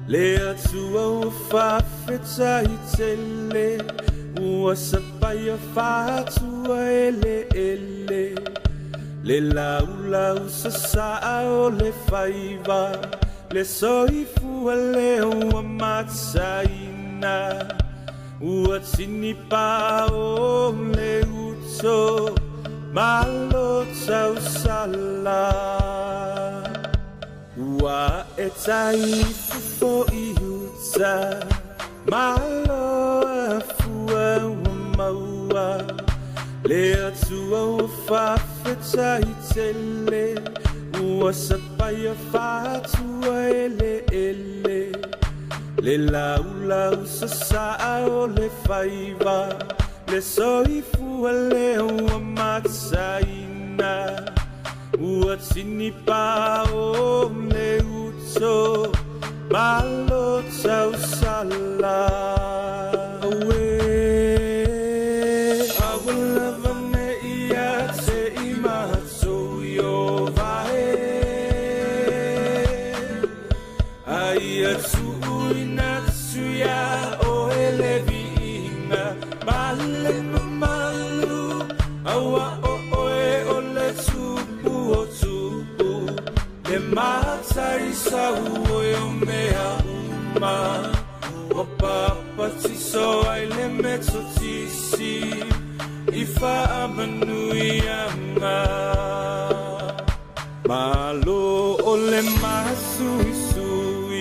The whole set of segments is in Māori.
Le 𝚚𝚑𝚙𝚢𝚅 le soifua leo a matsaina ua tini pao le uto malo tausala ua e taifu fo'i huta malo a fua ua maua le atua ua whawhetai tele ua sapaia whātua ele le lau sasa'a o le whaiva le soifua leo a matsaina ua tini pao le uto malo tausala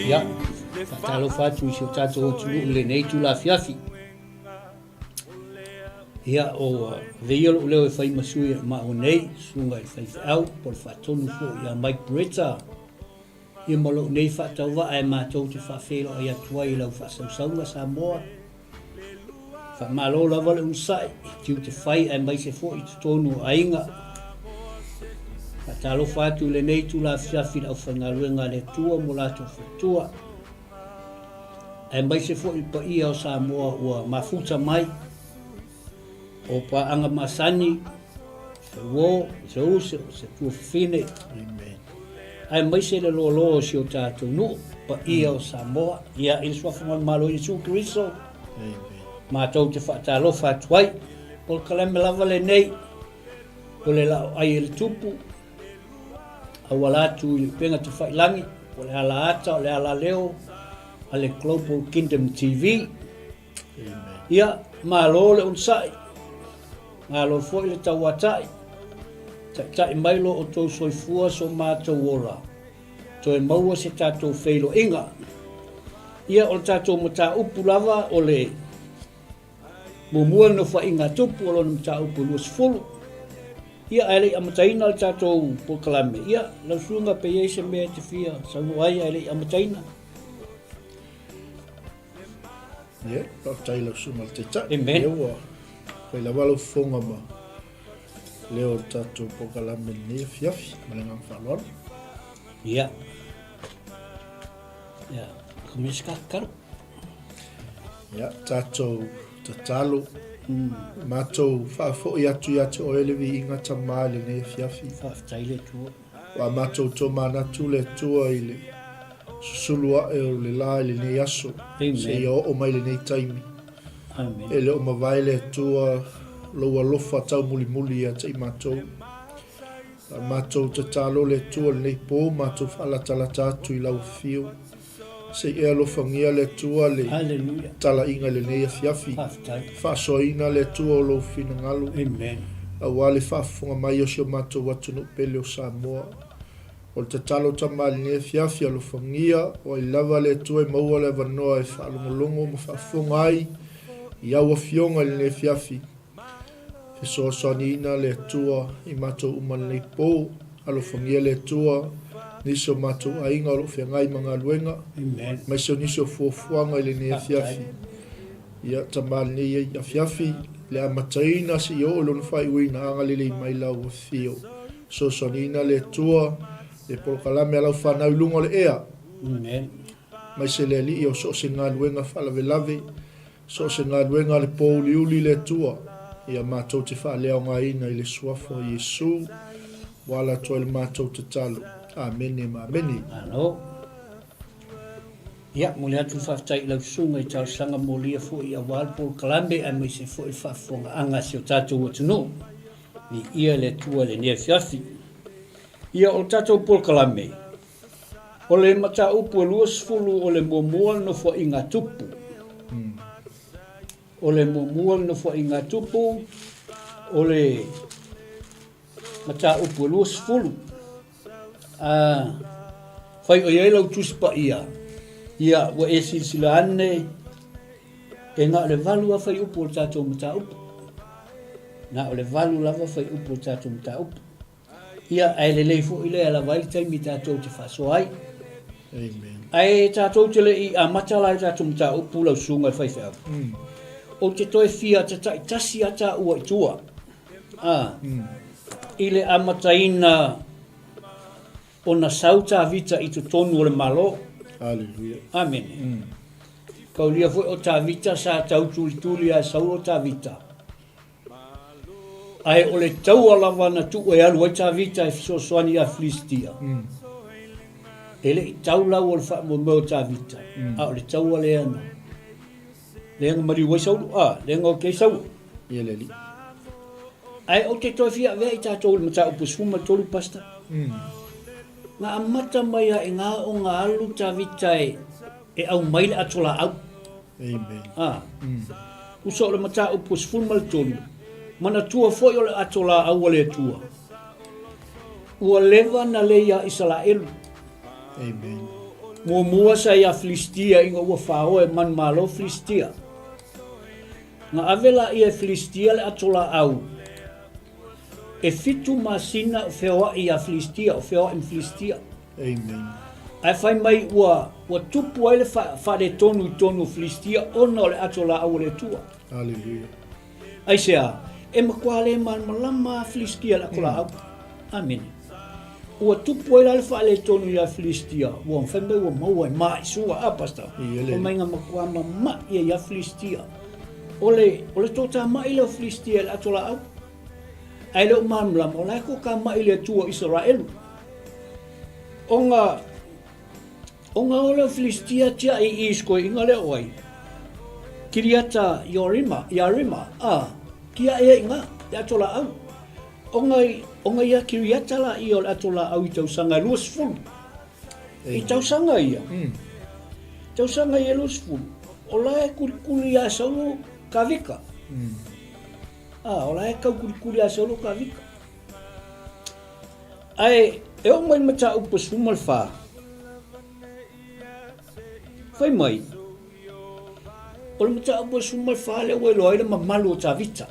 Ya, fatalo fatu si o tatou tulu le nei tu la fiafi. Ia o veio o leo e fai masui ma o nei sunga e fai au por fatonu fo ia mai Bureta. Ia malo nei fatau va e matou te fafelo ia tuai lau fasausauga Samoa. Fa malo la vale un sai tiu te fai e mai se fo i tonu ainga. Fatalo fatu le nei tu la fiafi au fangaluenga le tua mo la tua. E mai se fo i pa ia o Samoa ua mafuta mai o pa anga masani se wo se use se tua fine. Amen. Ai mai se le lo si o tātou nu pa ia o Samoa ia il sua fama malo i su Kristo. Amen. Mātou te whaatalo whaatuai o kaleme lava le nei o le LAOAI le tupu awalatu i penga te whailangi o le ala ata o le ala leo a le Global Kingdom TV. Amen. Ia malo le unsai malo foi le tauatai tai mailo o tau soifua so mātou ora to e maua se tātou whailo inga ia o tātou mata upu lava o le mumua no whainga tupu o lo mata upu luas fulu ia ele amataina le tātou pokalame ia lau sunga pe yeise mea te fia sa uai ele amataina ia tai lau sunga te ta amen Kai la walo fonga ma leo tātou pokalame ne fiafi malenga whalor. Ia. Ia. Kumiska karo. Ia tātou tatalo. Mātou whaafo i atu o elevi inga tamale ne fiafi. Whaaftaile tua. Wa mātou tō manatu le tua i le susulua e o le la le ne aso. Se i o mai le ne taimi. Amen. Ele o mavaile tua loa lofa tau muli a te mātou. Mātou te talo le tua le pō, mātou whalatala tātu i lau fio. Se ea lofangia le tua le tala inga le neia fiafi. Whasoina le tua o lo fina ngalu. Amen. A wale whafunga mai o sio mātou watunu pele o Samoa. O te talo tamali neia fiafi a lofangia, o i lava le tua i maua le vanoa e whalongolongo ma whafunga ai. Ia ua fionga le fiafi. Fesoa soanina le tua i mātou uman le pō. Alo whangia le tua. Niso mātou ainga alo whiangai mga luenga. Amen. Maiso niso fuafuanga le ne fiafi. Ia tamali ne ia fiafi. Le amataina si o lon whai uina anga lele mai lau fio. So soanina le tua. Le polokalame alau whanau lunga le ea. Amen. Mai se le ali o so se ngaluenga whalavelave, so se ngaluenga le pōli uli le tua, ia mātou te whaalea ngā ina i le suafo Yesu, wala toa le mātou te talo. Amen, amen. Ano. Ia, mole atu whaftai lau sunga i tau sanga molia fo i awal Paul Kalambe a mai se fo i whafonga anga si o tātou atunu. Ni ia le tua le nea fiafi. Ia o tātou Paul Kalambe. O le mata upu e luas fulu o le muamua no fo i 𝗚𝗚𝚣𝗒. O le muamua no fo i 𝗚𝗚𝚣𝗒. O le mata upu e luas fulu. Fai o iei lau tuspa ia. Ia wa e silsila ane e ngā le valu a fai upu o tātou mata upu. Ngā o le valu lava fai upu o tātou mata upu. Ia ai le leifo i le ala vai taimi tātou te whasoai. Amen. Ai tātou te le i a matala i tātou mata upu lau sunga fai whao. O te toe fia te tai tasi a tā ua i tua. I le amataina o na sauta vita i tu tonu o le malo. Hallelujah. Amen. Kau lia foi o tā vita sa tau tuli a sau o tā vita. Ai o le tau alawa na tu e alu ai tā vita e fisosoani a Filistia. Ele i tau lau o le wha mo meo tā vita. O le tau a leana. Leanga mari wai sauru. Leanga o kei sauru. Ia leli. Ai o te toi fia vea i tātou le mata upu suma tolu pasta. Ngā amata mai a e ngā o ngā alu tā vita e au maile atola au. Amen. Uso o le mata upu sfulma le tolu. Mana tua foi o le atola au o le tua. Ua lewa na le ia Israelu. Amen. Mua sa ia Filistia inga ua whao e man malo Filistia. Ngā avela ia Filistia le atola au. E fitu masina o wheoa i a Filistia, o wheoa i Filistia. Amen. Ai whai mai ua tupu ai le whare tonu Filistia, ona o le atola au le tua. Hallelujah. Ai sea, e makua le malama Filistia la kola au. Amen. Ua tupu ai le whare tonu i a Filistia, ua mwhai mai ua maua i mai sua apasta. O mai ngā makua mama i a Filistia. O le tōta mai le Filistia la atola au. Ai leo mamlam o lai ko ka mai le tua Israelu. Onga o le Filistia tia i isko inga LAOAI. Kiriata Yarima, kia e inga, te atola au. Onga ia kiriata la i o le atola au i tausanga luas fulu. I tausanga ia. Tausanga ia luas fulu. O lai kurikuri a saulu kavika. Ola e kau kurikuri a solo ka vika. Ai, e o mai mata upa sumal wha. Whai mai. O le mata upa sumal wha le ua loa ina mamalu o ta vita.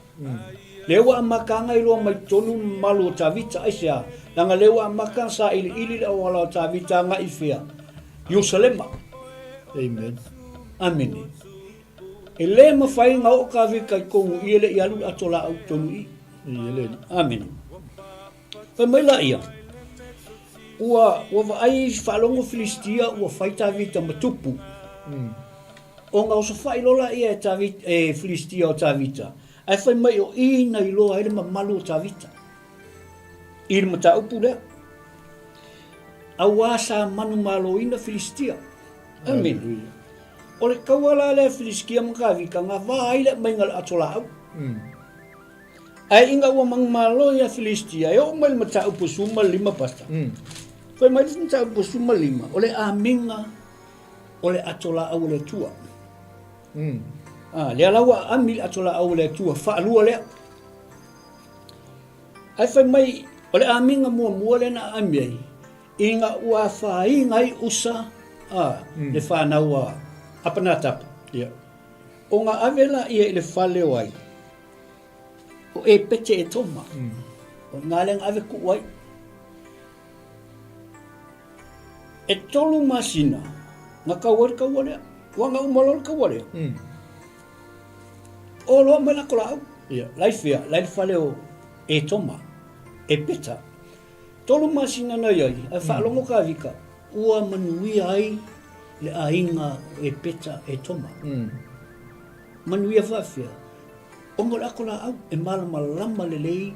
Le ua amakanga i loa mai tonu malu o ta vita. Ai sea, langa le ua amakanga sa ili le awala o ta vita nga i whea. Yerusalema. Amen. Amen. E le mawhai ngā o ka vika i kongu i ele i alu atola au tonu i. Amen. Whai mai la ia. Ua ai whalongo Filistia ua whaita vita 𝗚𝗚𝚣𝗒. O ngā osa whai lola ia e Filistia o tā vita. Ai whai mai o ina i loa ele mamalu o tā vita. I le mata upu lea. Au asa manu malo ina Filistia. Amen. O le kawala le Filistia makawika ngā wā le mai ngā atola au. Ai inga ua mangmalo ia Filistia, e o mai le mata upu suma 5 pasta. Whai mai le mata upu suma 5, o le amenga o le atola au le tua. Le alawa ami le atola au le tua, whaalua lea. Ai whai mai, o le amenga mua le na ami ai, inga ua whai ngai usa, le whanau apanatapa. O ngā avela ia i le LAOAI. O e pete e toma. O ngā leng ave kuwai. E tolu masina. Ngā kaware. Wa ngā umalol kaware. O loa mai la kola au. Laifea, lai whaleo e toma. E peta. Tolu masina na iai. Ai whaalongo ka vika. ua manuia ai le ainga e peta e toma. Manuia whawhia. Ongo le akola au, e malama le lei,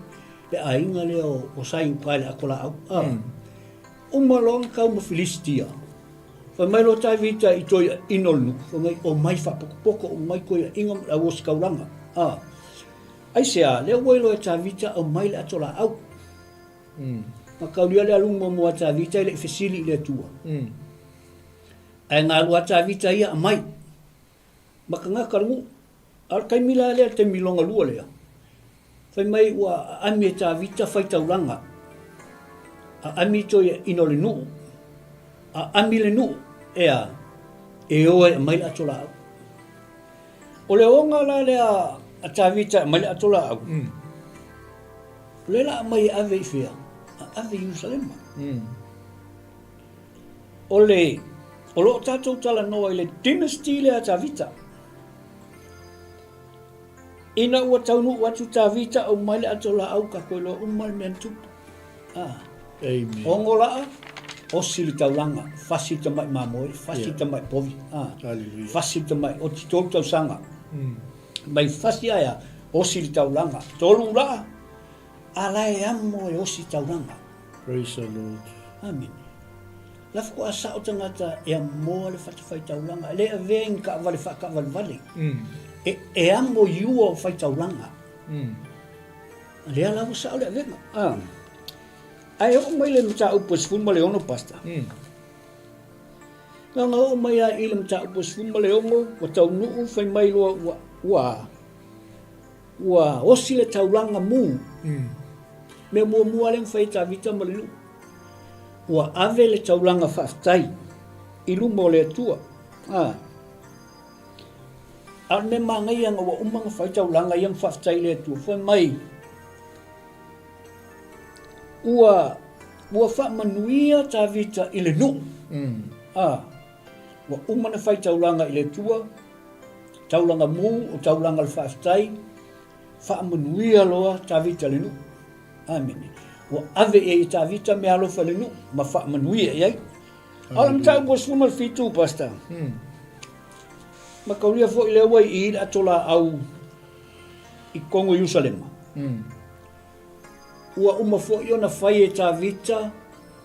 le ainga le o saing pai le akola au. Umalong kau ma Filistia. Whai mai lo tai vita i toi inolu, whai o mai whapokopoko o mai koe inga a wos kauranga. Ai sea, leo wailo e tai vita o mai le atola au. Ma kaulia le alunga mo a tai vita le fesili le tua. Ai ngā lua tai vita ia a mai. Ma ka ngā karangu, ar kai mila lea te milonga lua lea. Whai mai ua ami e tai vita whai tauranga. A ami toi inole nuu. A ami le nuu. Ea, e oe mai le atola au. O le onga la lea a tawita mai le atola au. Le la mai ave i fea, a ave Yerusalema. O lo tatou tala noa i le dynasty le a tawita. Ina ua taunu watu tawita o mai le atola au ka koe lo umal me N.Tupu. Amen. Ongola o sili taulanga, fasi tamai mamoi, fasi tamai povi. Fasi tamai o titolu tau sanga. Mai fasi aya o sili taulanga. Tolu la, ala e amo e o sili taulanga. Praise the Lord. Amen. Lafu ko asa o tangata e amo le fati fai taulanga. Le a veng ka vale fa ka vale. E amo iua o fai taulanga. Le ala o sa o le a venga. Ai o mai le mta upos fuma le ono pasta. Nga o mai a ile mta upos fuma le ono, wa tau nuu fai mai loa wa osi le taulanga mu. Me mua le fai ta vita ma le lu. Wa ave le taulanga whaftai. Ilu mo le tua. Ar me mangai anga wa umanga fai taulanga yang whaftai le tua. Fai mai ua wha manuia ta vita i le nu. Wa umana fai taulanga i le tua, taulanga mu o taulanga le whaaftai, wha manuia loa ta vita le nu. Amen. Wa ave e ta vita me alofa le nu, ma wha manuia iai. Alam tau po suma le fitu pasta. Ma kauria fo i le wai i le atola au i Kongo Yerusalema. Ua uma fo i ona fai e ta vita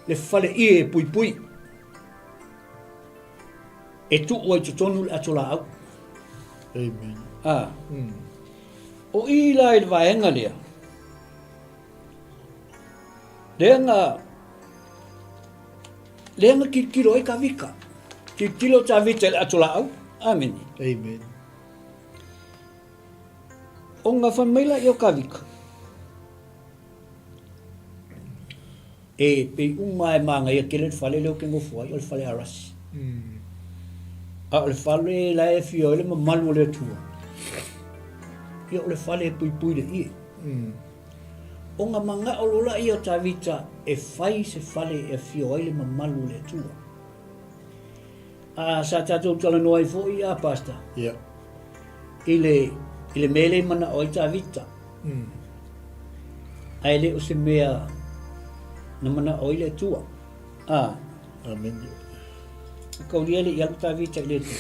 le fale i e pui pui. E tu ua i tutonu le atola au. Amen. O i la e vaenga lea. Leanga kilo e ka vika. Kilo ta vita le atola au. Amen. Amen. O ngā whamaila i o ka vika. E pe uma e manga ia kele fale leo ke ngofua i o le fale arasi. A o le fale la e fio le mamalu le tua. I o le fale pui pui le ie. O ngā manga o lola i o ta vita e fai se fale e fio le mamalu le tua. A sa tatou tala noa i fo i a pasta. I le mele mana o i ta vita. Ai le o se mea na mana oile tua. Amen. Kau lia le ialu ta vita i le tua.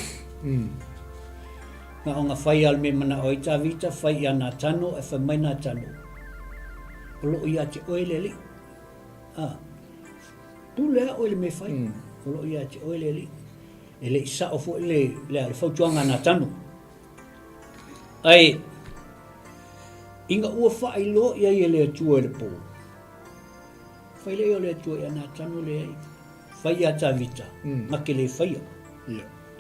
Nga o nga whai al me mana oi ta vita, whai ia nā tano, e whai mai nā tano. O loo ia te oile li. Tu lea oile me whai. O loo ia te oile li. E le isa o fo le whautuanga nā tano. Ai, inga ua whai lo ia i le tua le po. Whai leo le tua ia nā tano le ai. Whai ia ta vita. Ma ke le whaia.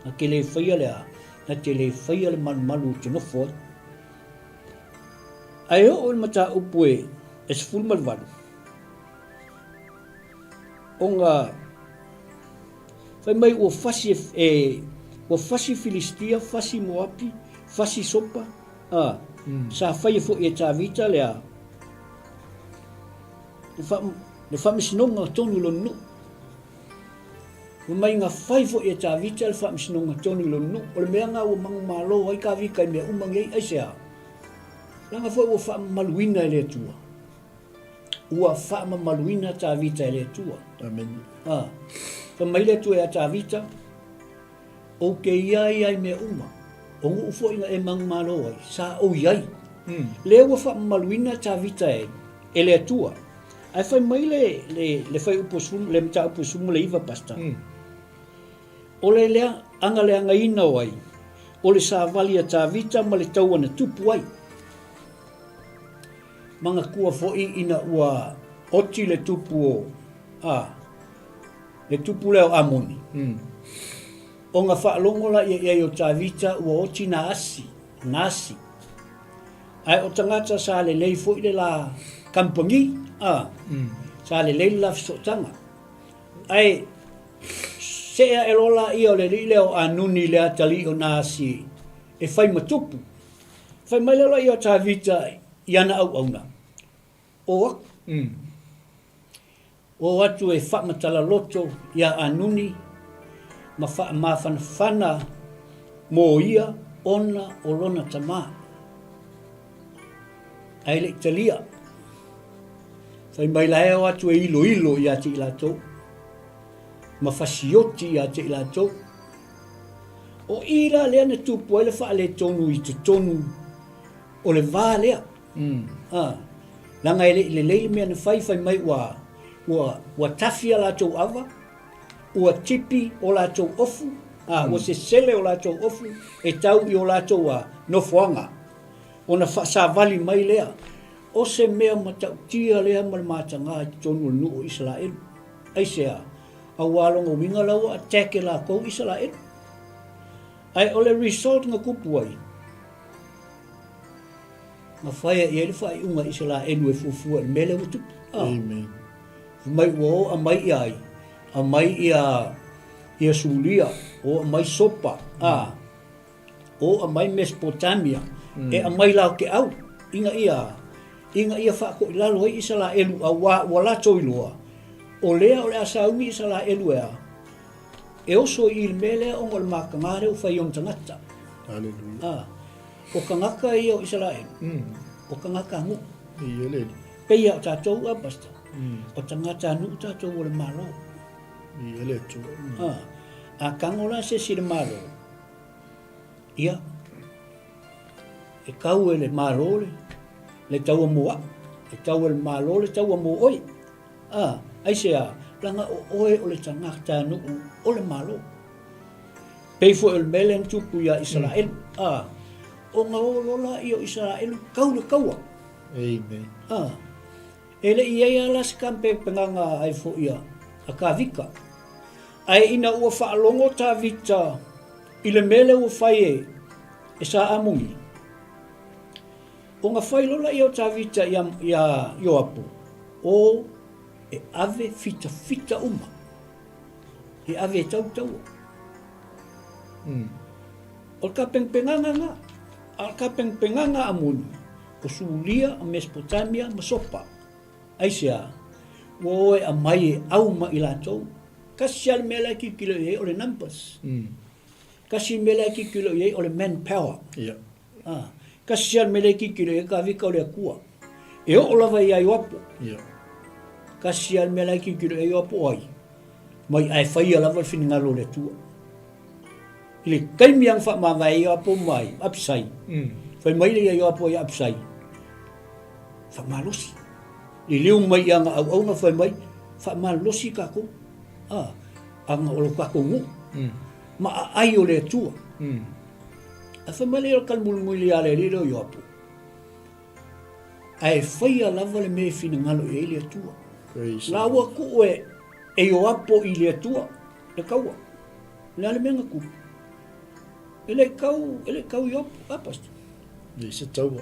Ma ke le whaia lea. Na te le whaia le malu te nofo. Ai o le mata upue e se fulma le walu. O ngā whai mai ua whasi Filistia, whasi Moapi, whasi Sopa. Sa whaia fo i ta vita lea. Le whamisinonga tonu lonu. O mai ngā whai fo i ta vita le whamisinonga tonu lonu. O le mea ngā ua mangu malo ai ka vika i mea umangi ai sea. Langa fo ua whamaluina i le tua. Ua whamamaluina ta vita i le tua. Amen. mai le tu e ata vita o ke ia me uma o ngu fo ina e mang malo ai sa o iai le wa fa maluina ta vita e le tua ai fai mai le fai uposum le mta uposum le iva pasta o le anga le anga ina ai o le sa vali ta vita ma le tau ana tupu ai manga kua fo ina ua oti le tupu o le tupu leo amoni o nga whaalongo la ia o ta vita ua oti na asi ai o tangata sa le lei fo ile la kampangi sa le lei la fisotanga ai sea e lola ia o le li leo anuni le atali o na asi e fai matupu fai mai lelo ia o ta vita iana au na o atu e whaamatala loto ia anuni ma whanawhana mō ia ona o lona tamā. Ai le italia. Whai mai lae o atu e ilo ia te ilatou. Ma whasioti ia te ilatou. O ira lea na tupu ele wha le tonu i te tonu o le vā lea. Langa ele leile mea na whai mai ua tafia la tau awa, ua tipi o la tau ofu, ua se sele o la tau ofu, e tau i o la tau nofoanga. O na sa vali mai lea, o se mea matau tia lea ma le mātanga i tonu nu o Israel. Ai sea, a walonga winga laua atake la kou Israel. Ai ole result nga kupu ai. Nga whaia i ele whai unga Israel e fufua i mele o tupu. Amen. Mai wo a mai ai. A mai ia sulia. O a mai sopa. O a mai Mesopotamia. E a mai lau ke au. Inga ia whako i lalo i Israel a wala toiloa. O lea o le asaungi Israel ea. E oso i il mele o ngol makangare o whai on tangata. Hallelujah. O kangaka i o Israel. O kangaka ngu. Iele. Peia o tātou a basta. O tangata nu tātou o le malo. Iele tu. A kangola se si le malo. Ia. E kau e le malo le tau mua. E tau e le malo le tau mua oi. Ai sea. Langa o oe o le tangata nu o le malo. Peifo el mele N.Tupu ia Israel. O ngā o lola i o Israel kau le kaua. Amen. Ele i ea las kampe penganga ai fo ia a ka vika. Ai ina ua whaalongo tā vita i le mele ua whai e sa amungi. O ngā whai lola i o tā vita ia Ioapu. O e ave fita uma. E ave tau. O ka pengpenganga nga. Al ka pengpenganga amuni. O sulia a Mesopotamia ma sopa. Ai sea. O e a mai e au ma i lātou. Kasi al mele ki kilo i o le numbers. Kasi mele ki kilo i o le manpower. Kasi al mele ki kilo i ka vika o le akua. E o lava i ai wapo. Kasi al mele ki kilo i wapo ai. Mai ai whai lava le finingalo le tua. Ile kaimi ang wha mawai i wapo mai. Apsai. Whai mai le i wapo i apsai. Wha malosi. Li liu mai anga au na whai mai. Wha malosi kako. Anga olo kako ngu. Ma ai o le tua. A whai mai le o kalmulmuli ale li leo i wapo. Ai whai a lava le me finingalo i le tua. Laua ku e o apo i le tua. Le kaua. Le ale menga ku. Ele kau i opo apasta. Se taua.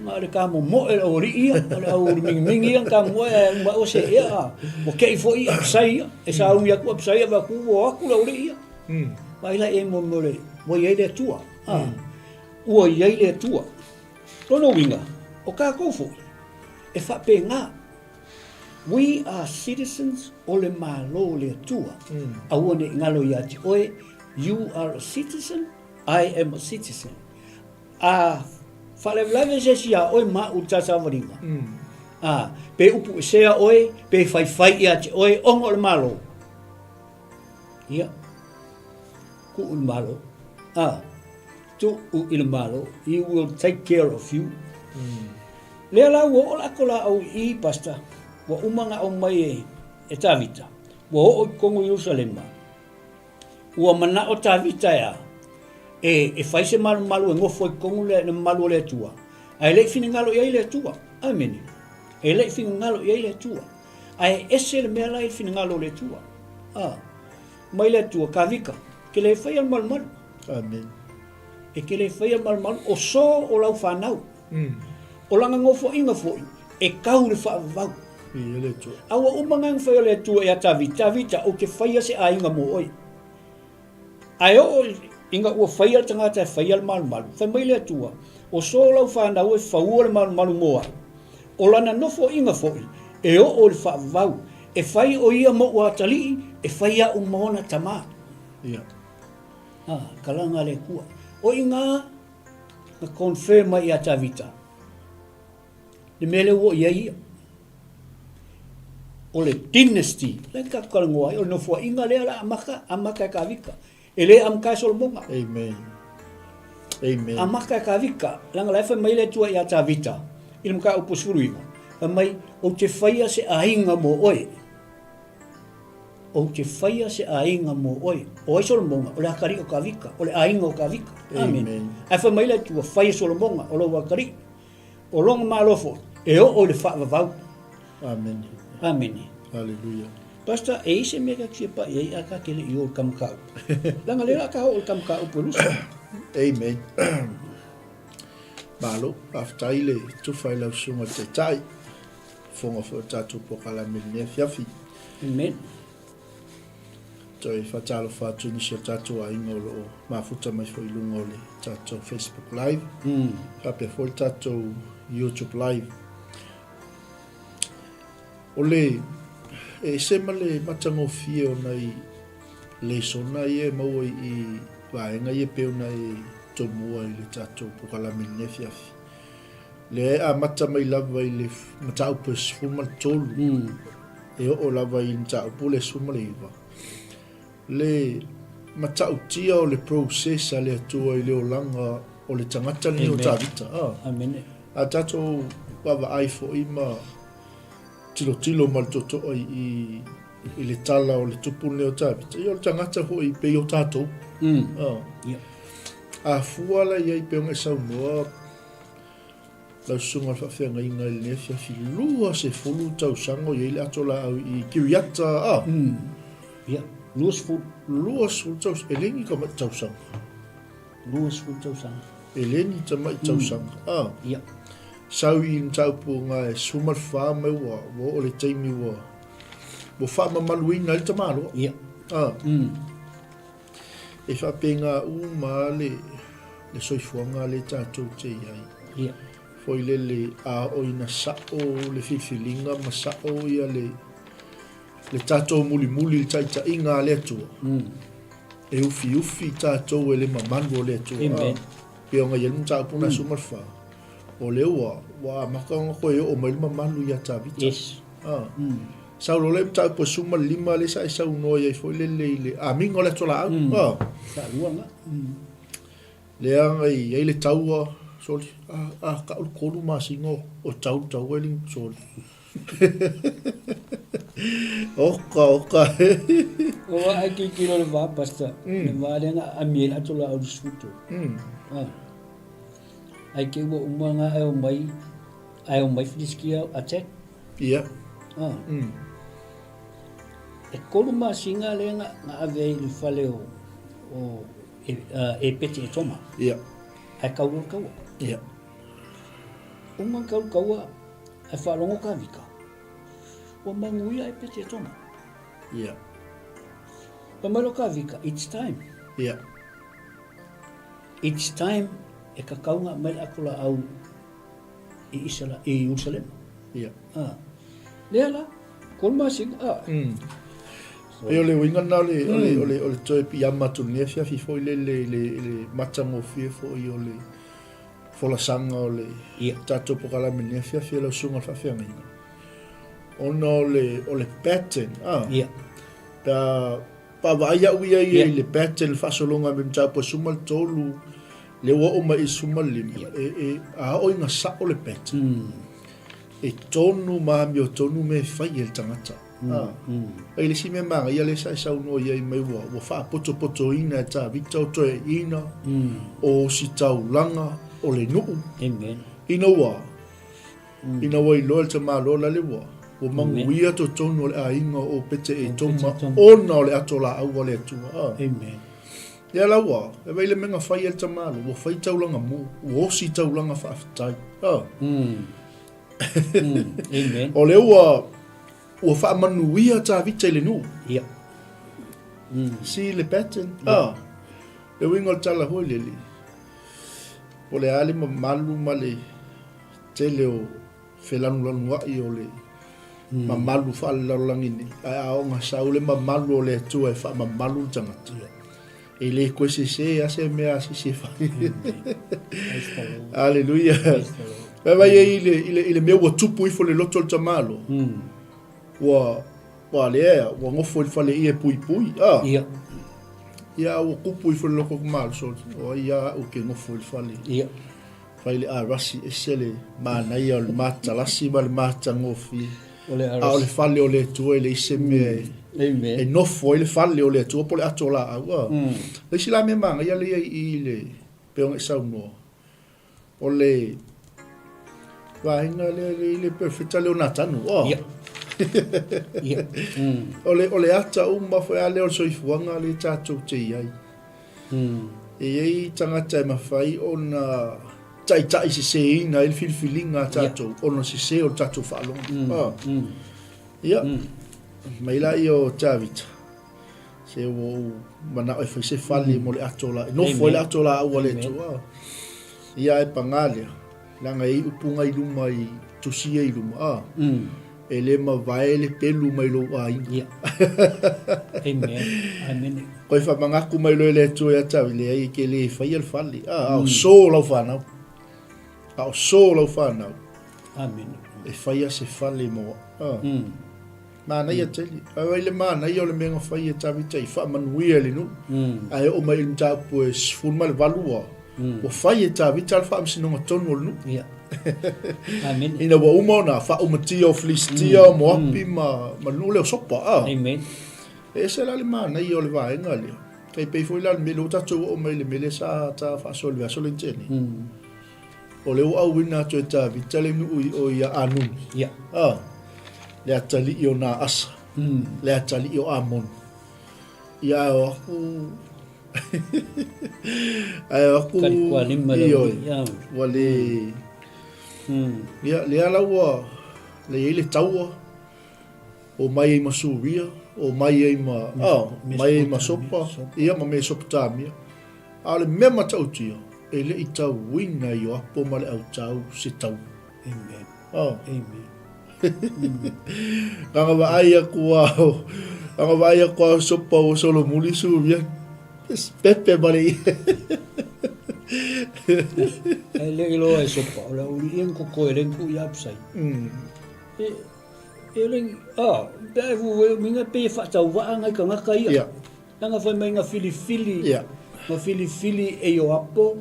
Ma le ka mo e o ri ia, le au mingi ia ka mo e o se ia. Mo ke i fo i apsai ia. E sa ungi aku apsai ia ku o aku la uri ia. Ma ila e mo le, mo i le tua. Ua i le tua. Tono winga, o ka kofo. E fa pe ngā. We are citizens o le malo le tua. Aua ne ngalo ia ti oe. You are a citizen, I am a citizen. Whalewlewe se sia oe ma utasa waringa. Pe upu sea oe, pe whai ia te oe ongo le malo. Ia. Ku ulmalo. Tu ilmalo. He will take care of you. Lea la wo ola kola au I pasta. Wa umanga au mai e tavita. Wa o kongo Yerusalema. Ua mana o tavita ya. E faise malu e ngofo kongo le malu le tua. Ai le finingalo ia le tua. Amen. E le finingalo ia le tua. Ai ese le mea lai finingalo le tua. Mai le tua kavika. Ke le fai al malu. Amen. E ke le fai al malu o so o lau whanau. O langa ngofo inga foi. E kau le whaavau. Ia le tua. Awa umangang whai le tua e a tavita o ke whaia se a inga mo oi. Ai o inga ua whaia tangata e whaia al malu. Whai mai le tua. O so lau whanau e whaua le malu moa. O lana nofo inga foi. E o le whaavau. E whai o ia mo ua tali. E whaia o maona tama. Ia. Kalanga le kua. O inga na confirma i a tavita. Le mele wo ia ia. O le dynasty. Le kakalangua. O le nofo inga lea la amaka ka vika. E le amka solmonga. Amen. Amen. Amaka ka vika. Langa laifa mai le tua i a tavita. Ilum ka upusuru inga. Mai o te whaia se ainga mo oi. O te whaia se ainga mo oi. O ai solmonga. O le hakari o ka vika. O le ainga o ka vika. Amen. Ai wha mai le tua whaia solmonga. O lo wakari. O longa malofo. E o le whaavavau. Amen. Amen. Hallelujah. Pasta e se mega kia pa e aka kele I o kamkau. Langa lera ka o kamkau polusa. Amen. Malo, aftaile, tu fai lau sunga te tai. Fonga fo tatu po kala milne fiafi. Amen. Toi fatalo fatu ni sia tatu a ingo lo mafuta mai fo ilungo le tatu Facebook Live. Fape fo tatu YouTube Live. Ole e sema le matango fie o nai le sona ie mau I vaenga ie peo nai tomua I le tatu po kala milne fiafi. Le a mata mai lava I le matau pe sfuma tolu. E o lava I matau po le sfuma le iwa. Le matau tia o le processa le atua I le olanga o le tangata ni o tavita. Amen. A tato wava ai fo ima tilo mal toto I le tala o le tupu ne o tavita. I o le tangata ho I pe o tato. A fuala I pe onga sau noa lau sunga whawhianga I ngai le fiafi lua se fulu tau sango I le atola au I kiriata. Luas fu tau elengi ka mai tau sango. luas fu tau sang. Elengi ta mai tau sango. Ia. Sau I ntaupu nga e sumal wha mai wa o le teimi wa. Mo wha mamaluina le tamalo. Ia. E whapenga ma le soifuanga le tātou te iai. Ia. Foi le a oina sao le fifilinga ma sao ia le tātou muli le taita inga le atua. E ufi tātou e le mamanu o le atua. Amen. Pe onga yelum tātou na sumalwha. O le wa makanga koe o mai mamanu ia tāvita. Yes. Sau lo le tātou sumal lima le sa e sau noa iai foi le amingo le tola au. Sa luanga. Le anga I le taua soli ka ul kolu masingo o tau eling soli. Oka. O ai ki kilo le va pasta. Le va le na amiel atola au suto. Ai ke wo umanga ai o mai fliskia attack. Ia. E kolu masinga le na ave le fale o e peti e toma. Ia. Ai kaua. Ia. Uma kaua ai whalongo ka vika. O manguia e peti e toma. Ia. Pamalo ka vika, it's time. Ia. It's time e ka kaunga mai akula au I Jerusalem. Ia. Leala, kolma singa. E ole winga na ole toe piyama tu ne fiafi foi le matango fie foi ole fola sanga ole tato pokala mene fiafi la sunga fa ona ole pattern pa Paava'aia uia ia i le pete le fa'asolonga me mtapo suma le tolu le ua o mai suma lima a o inga sa'o le pete e tonu maami o tonu me fai e le tangata ai le si me manga ia le sa no ia i mai ua fa'apoto ina e ta vita o toe ina o si taulanga o le nu'u ina ua i loa le tamalola le ua o manguia to tonu le ainga o pete e toma ona o le ato la au le atua. Amen. Ia la ua, e vai le menga fai el tamalo, o fai taulanga mu, o si taulanga whaafitai. Amen. O le ua, o whaamanuia ta vita le nu. Ia. Si le pattern. Le wingo le tala hoi le li. O le ale ma malu ma le tele o whelanu lanu wai o le ma malu whaale larolangini. Ai aonga saule ma malu o le atua e wha ma malu tangata. E le koe se ase mea se whai. Aleluia. Vai ile mea ua tupu ifo le loto le tamalo. Wa lea, wa ngofo il fale ia pui. Ia. Ia ua kupu ifo le loko kumalo so. O ia uke ngofo il fale. Ia. Faile a rasi e sele mana ia o le mata lasi ma le mata ngofi. O le a o le fale o le tua le ise mea e nofo i le fale o le tua po le ato la aua. Le si la mea manga ia le i le peonga i saunoa. O le vahinga le perfecta le o natanu. Ia. Ia. O le ata umma foi ale o soifuanga le tatou te iai. E iei tangata e mawhai o na tai se ina il filfilinga tatou ono se o tatou whaalonga. Ia. Mai la i o tavita. Se o mana o se fali mo le atola. No foi le atola ua le tua. Ia e pangalia. Langa i upunga i luma i tusia i luma. E le ma vai le pelu mai lo ai. Ia. Amen. Amen. Koe wha mangaku mai lo le tua ia tavi le ai ke le whai al fali. Au so lau whanau. Au so lau whanau. Amen. E whaia se fali mo. Mana ia teli. Ai le mana ia o le menga whaia tavi tai. Wha manuia le nu. Ai o mai 𝚘𝚘𝚗𝗏 e sfulma le valua. O whaia tavi tal wha amsinonga tonu o le nu. Ia. Amen. Ina wa umona wha umatia o filistia mo api ma nule o sopa. Amen. E se la le mana ia o le vaenga le. Kai pei foi la le mele o tatu o mai le mele sa ta wha so le vaso le tene. O le o au wina to e tavi tale nu o ia anun. Ia. Le atali i o na asa. Le atali i o amon. Ia o aku. Ai aku. Kari kua lima le ia. Wale. Le ala ua. Le ele taua. O mai ei masuria. O mai ei ma. Mai ei ma sopa. Ia ma me sopa tamia. Ale mema tautia. Ele i tau wina i o apo ma le au tau se tau. Amen. Amen. Kanga wa ai aku au. Kanga wa ai aku au sopa o solo muli suria. Pepe bale. Ai le lo e sopa. O le uli en koko e lenku i apsai. E len, daevu minga pe whaatau waa ngai ka ngaka ia. Nanga whai mai ngā filifili. Ngā filifili e o apo.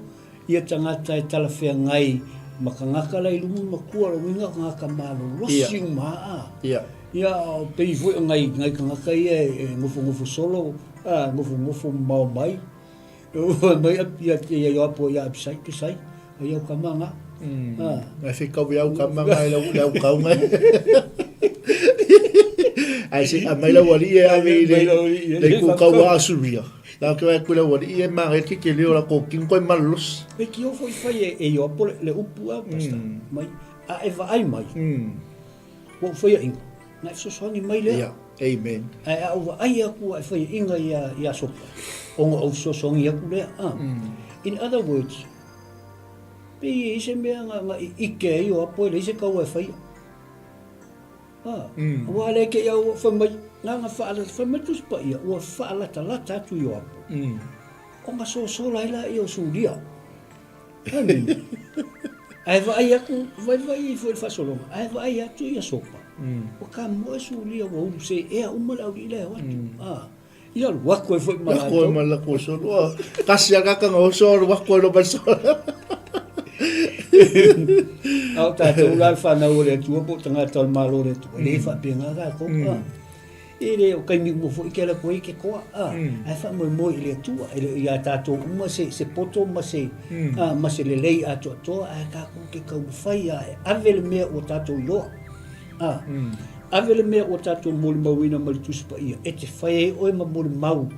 Ia tangata e talawhea ngai. Maka ngaka lai lumu makua lo winga ngaka malo losi maa. Ia pei vui ngai ka ngaka ia e ngufu solo. Ngufu mau mai. Mai ia ia apo ia apsai pisai. Ia kamanga. Ai whikau iau kamanga i lau kaunga. Ai si a mai lau wali e awi le kukau wa asuria. La que vai kula wali e manga ki ke leo la ko kin ko malos. Pe ki o foi fai e o apo le upu a pasta. Mai a eva ai mai. Wo foi inga. Na so songi mai le. Ja, amen. Ai a o ai aku ai foi inga ia sopa. Onga o so songi aku le. In other words, pe ise me nga ike i o apo le ise ka o fai. Wa le ke ia o fa mai nga faala famatus pa ia o faala talata tu yo apo. O nga so lai la i o sulia. Amen. Ai vai aku vai foi fa solo. Ai vai atu ia sopa. O ka mo sulia o se e uma la uri le o. Ia wako e foi Wako e malako so. Kasi agaka nga so wako no baso. Au tātou rai whanau re tua po tanga tal malo re tua. Le whapinga ka ko. Ele o kai mi mo foi ke la ko ke ko. Ai fa mo mo ile tua. Ele ia tātou uma se poto ma se le lei a to ai ka ko ke ka fai ai. Avele me o tātou yo. Avele me o tātou moli mawina mali tuspa ia. E te whae oe ma moli mau.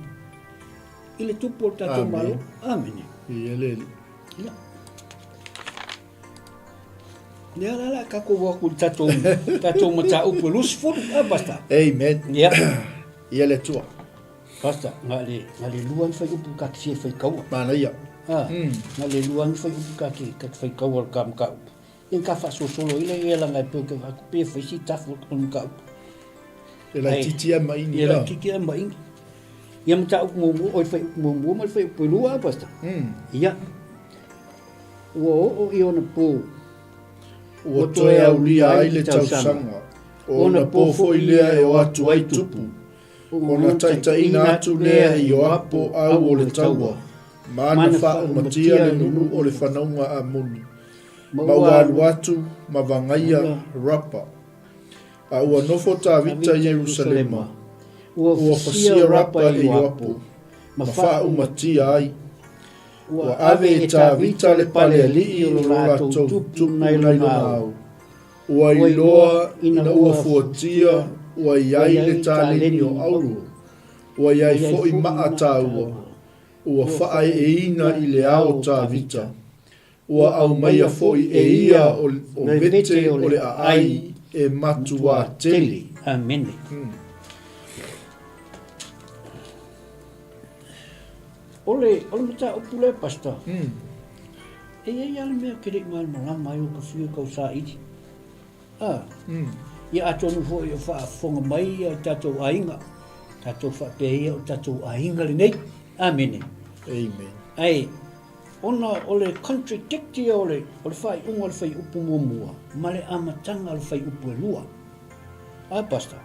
Ile tupu o tātou malo. Amen. Ia. Nea la kako waku tātou mata upu lusfuru. Basta. Amen. Ia. Ia le tua. Basta. Ngā le luang whai upu kaki se whai kaua. Mana ia. Ngā le luang whai upu kaki whai kaua ka mkau. Ien ka whasosolo ile e la ngai pio ke aku pe whai si tafu o mkau. E la titia maini. E la titia maini. Ia mata upu mumu, oi whai upu mumu, mal whai upu lua basta. Ia. Ua o i ona pō. Ua toe au lia ai le tausanga. Ona pō foi lea e o atu ai tupu. Ona taitaina atu lea i o apo au o le taua. Mana wha o matia le nunu o le whanaunga a muni. Maualu atu, mavangaia, rapa. A ua nofo tā vita Jerusalema. Ua whasia rapa e o apo. Ma wha o matia ai. Ua ave e tā vita le pale alii o lo rātou tupu nai lona au. Ua iloa ina ua fuatia, ua iai le tā leni o auru. Ua iai fo i maa tā ua. Ua whaai e ina i le ao tā vita. Ua au maia foi e ia o vete o le ai e matua tele. Amen. Ole mata opule pasta. E ia le mea kere ngal malama i o ka whiu kau sa iti. Ia atonu foi o whaafonga mai a tatou ainga. Tatou whapeia o tatou ainga le nei. Amen. Amen. Ai, ona ole contradictia ole whai unga le whai upu mua. Ma le amatanga le whai upu e lua. Pasta.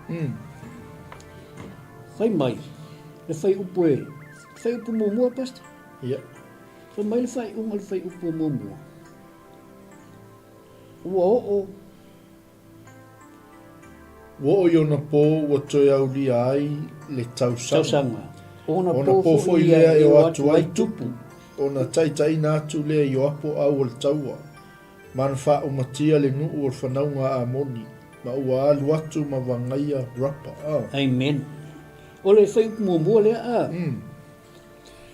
Whai mai. Le whai upu e. Whai upu mua pasta. Ia. Whai mai le whai unga le whai upu mua. Ua o. Ua o iona pō ua toi au lia ai le tausanga. Ona pō foi lea e o atu ai tupu. Ona taitaina atu lea i o apo au o le taua. Mana wha o matia le nuu o le whanaunga a moni. Ma ua alu atu ma vangaia rapa. Amen. Ole whai upu mua lea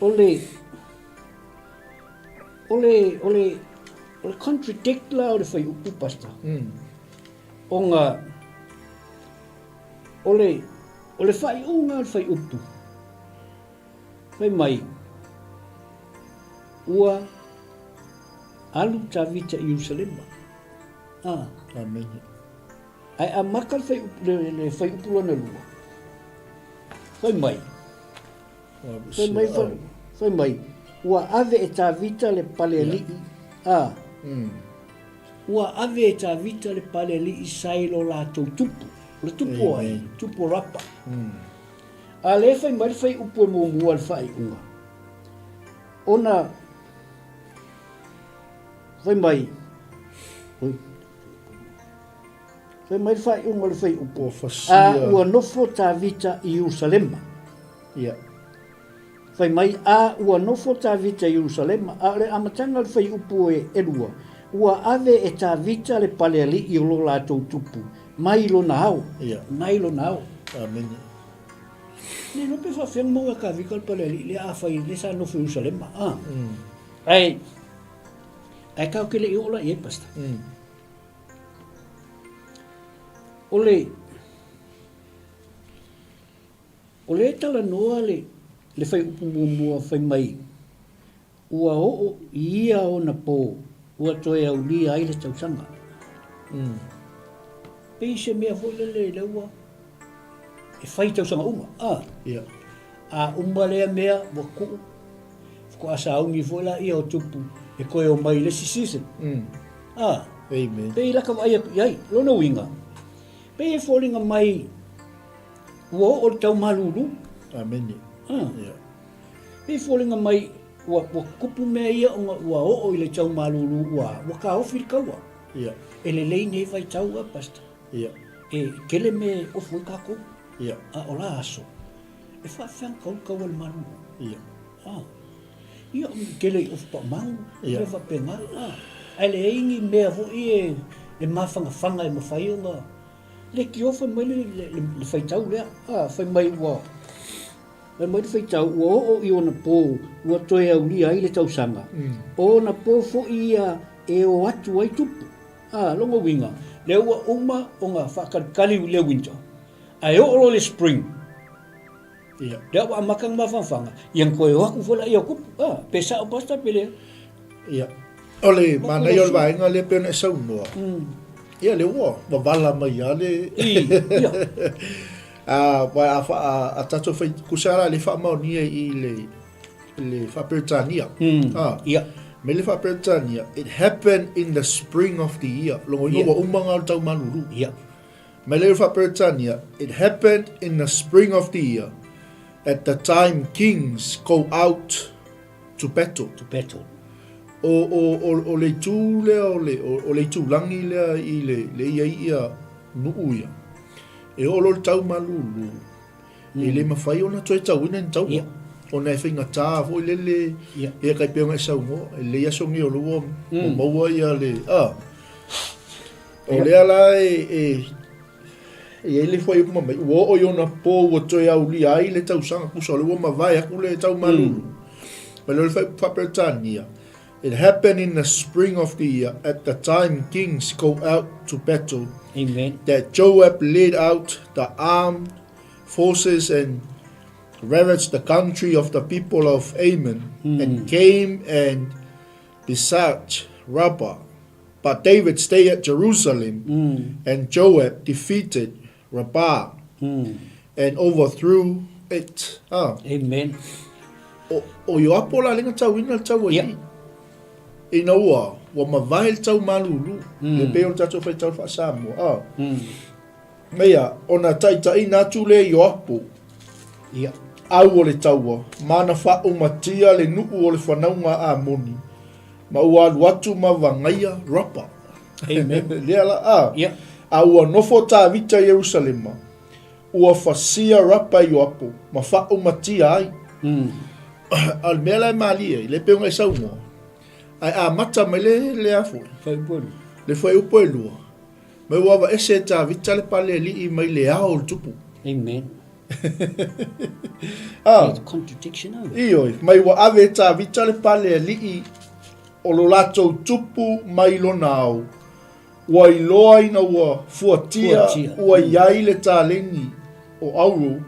Ole contradict la o le whai upu pasta. Onga Ole whai unga o le whai upu. Whai mai. Ua alu tā vita i Jerusalema. Amen. Ai a maka le whai upu lona lua. Whai mai. Whai mai. Ua ave e tā vita le pale alii. Ua ave e tā vita le pale alii sailo lātou tupu. Le tupu ai. Tupu rapa. A le whai mai whai upu e mua le whai unga. Ona whai mai. Whai mai whai unga le whai upu. Ua nofo tā vita i Jerusalema. Ia. Whai mai ua nofo tā vita i Jerusalema. A le amatanga le whai upu e elua. Ua ave e tā vita le pale ali i lo lātou tupu. Mai lo nao. Mai lo nao. Amen. Ne no pe fa mo ka vi kal pale ali le a fai le sa no fu Jerusalema. Ai ka ke le ola e pasta. Ole tala noa le fai upu mua fai mai. Ua o ia ona po. Ua toe au lia ai le tausanga. Pei se mea foi le ua. E fai tausanga uma. Ia. A uma lea mea wa ku. Ko asa au ni foi la ia o tupu. E koe o mai le season. Amen. Pei la ka vai ai. Lona winga. Pei e folinga mai. Ua o tau malulu. Amen. Pei fōlinga mai, ua kupu mea ia ua o i le tau malulu ua ka ofi kaua. E le lei nei vai tau a pasta. E kele me ofu i kako. A ola aso. E whawhiang kaua le malulu. Ia kele i ofu pa mau. E whapenga. Ai le ingi mea vo i e mawhanga e mawhai o le ki ofa mai le whaitau lea. Whai mai ua. Whai mai le whaitau ua o i ona pō. Ua toe au li ai le tau sanga. O na pō fo i e o atu ai tupu. Longa winga. Le ua uma o ngā whakakali le winter. Ai o le spring. Le ua amakang mawhanga. Iang koe o aku whala i o kupu. Pesa o pasta pele. Ole, mana i o vaenga le pena e sau noa. Ia le ua, wawala mai a le. Wai a tato whai kusara le whaamaunia i le whaperetania. Me le whaperetania, it happened in the spring of the year. Longo ua umanga o tau maluru. Me le whaperetania, it happened in the spring of the year. At the time kings go out to battle. O le tū lea o le tūlangi lea i le ia nuu ia. E olo le tau malulu. E le mawhai ona toi tau ina ni tau. O nei whinga tā fo i lele. E kai peonga e sau mo. E le asongi o lua o maua ia le. O lea la e le fwai upuma mai. Ua o iona pō ua toi au li ai le tau sanga kusa. Le ua mawai aku le tau malulu. Ma le whaperetania. It happened in the spring of the year, at the time kings go out to battle, that Joab led out the armed forces and ravaged the country of the people of Ammon, and came and besieged Rabbah. But David stayed at Jerusalem, and Joab defeated Rabbah, and overthrew it. Amen. O yo apola lenga tau ina tau ai. Ina ua mawai tau malulu. Le peo tato whai tau whaasamu. Mea, ona taitai natu le yo apo. Au o le taua. Mana wha umatia le nuu o le whanaunga a moni. Ma ua alu atu ma wangaia rapa. Amen. Lea la a ua nofo tā vita Jerusalema. Ua whasia rapa yo apo. Ma wha umatia ai. Al mea lai malia. Le peo ngai sau moa. Ai a mata mai le afu. Le fai upo e lua. Mai wawa ese ta vita le pale li i mai le ao le tupu. Amen. It's a contradiction. Ioi. Mai wa ave ta vita le pale li i o lo lato tupu mai lo nao. Wa iloa ina wa fuatia. Ua iai le ta lengi o auru.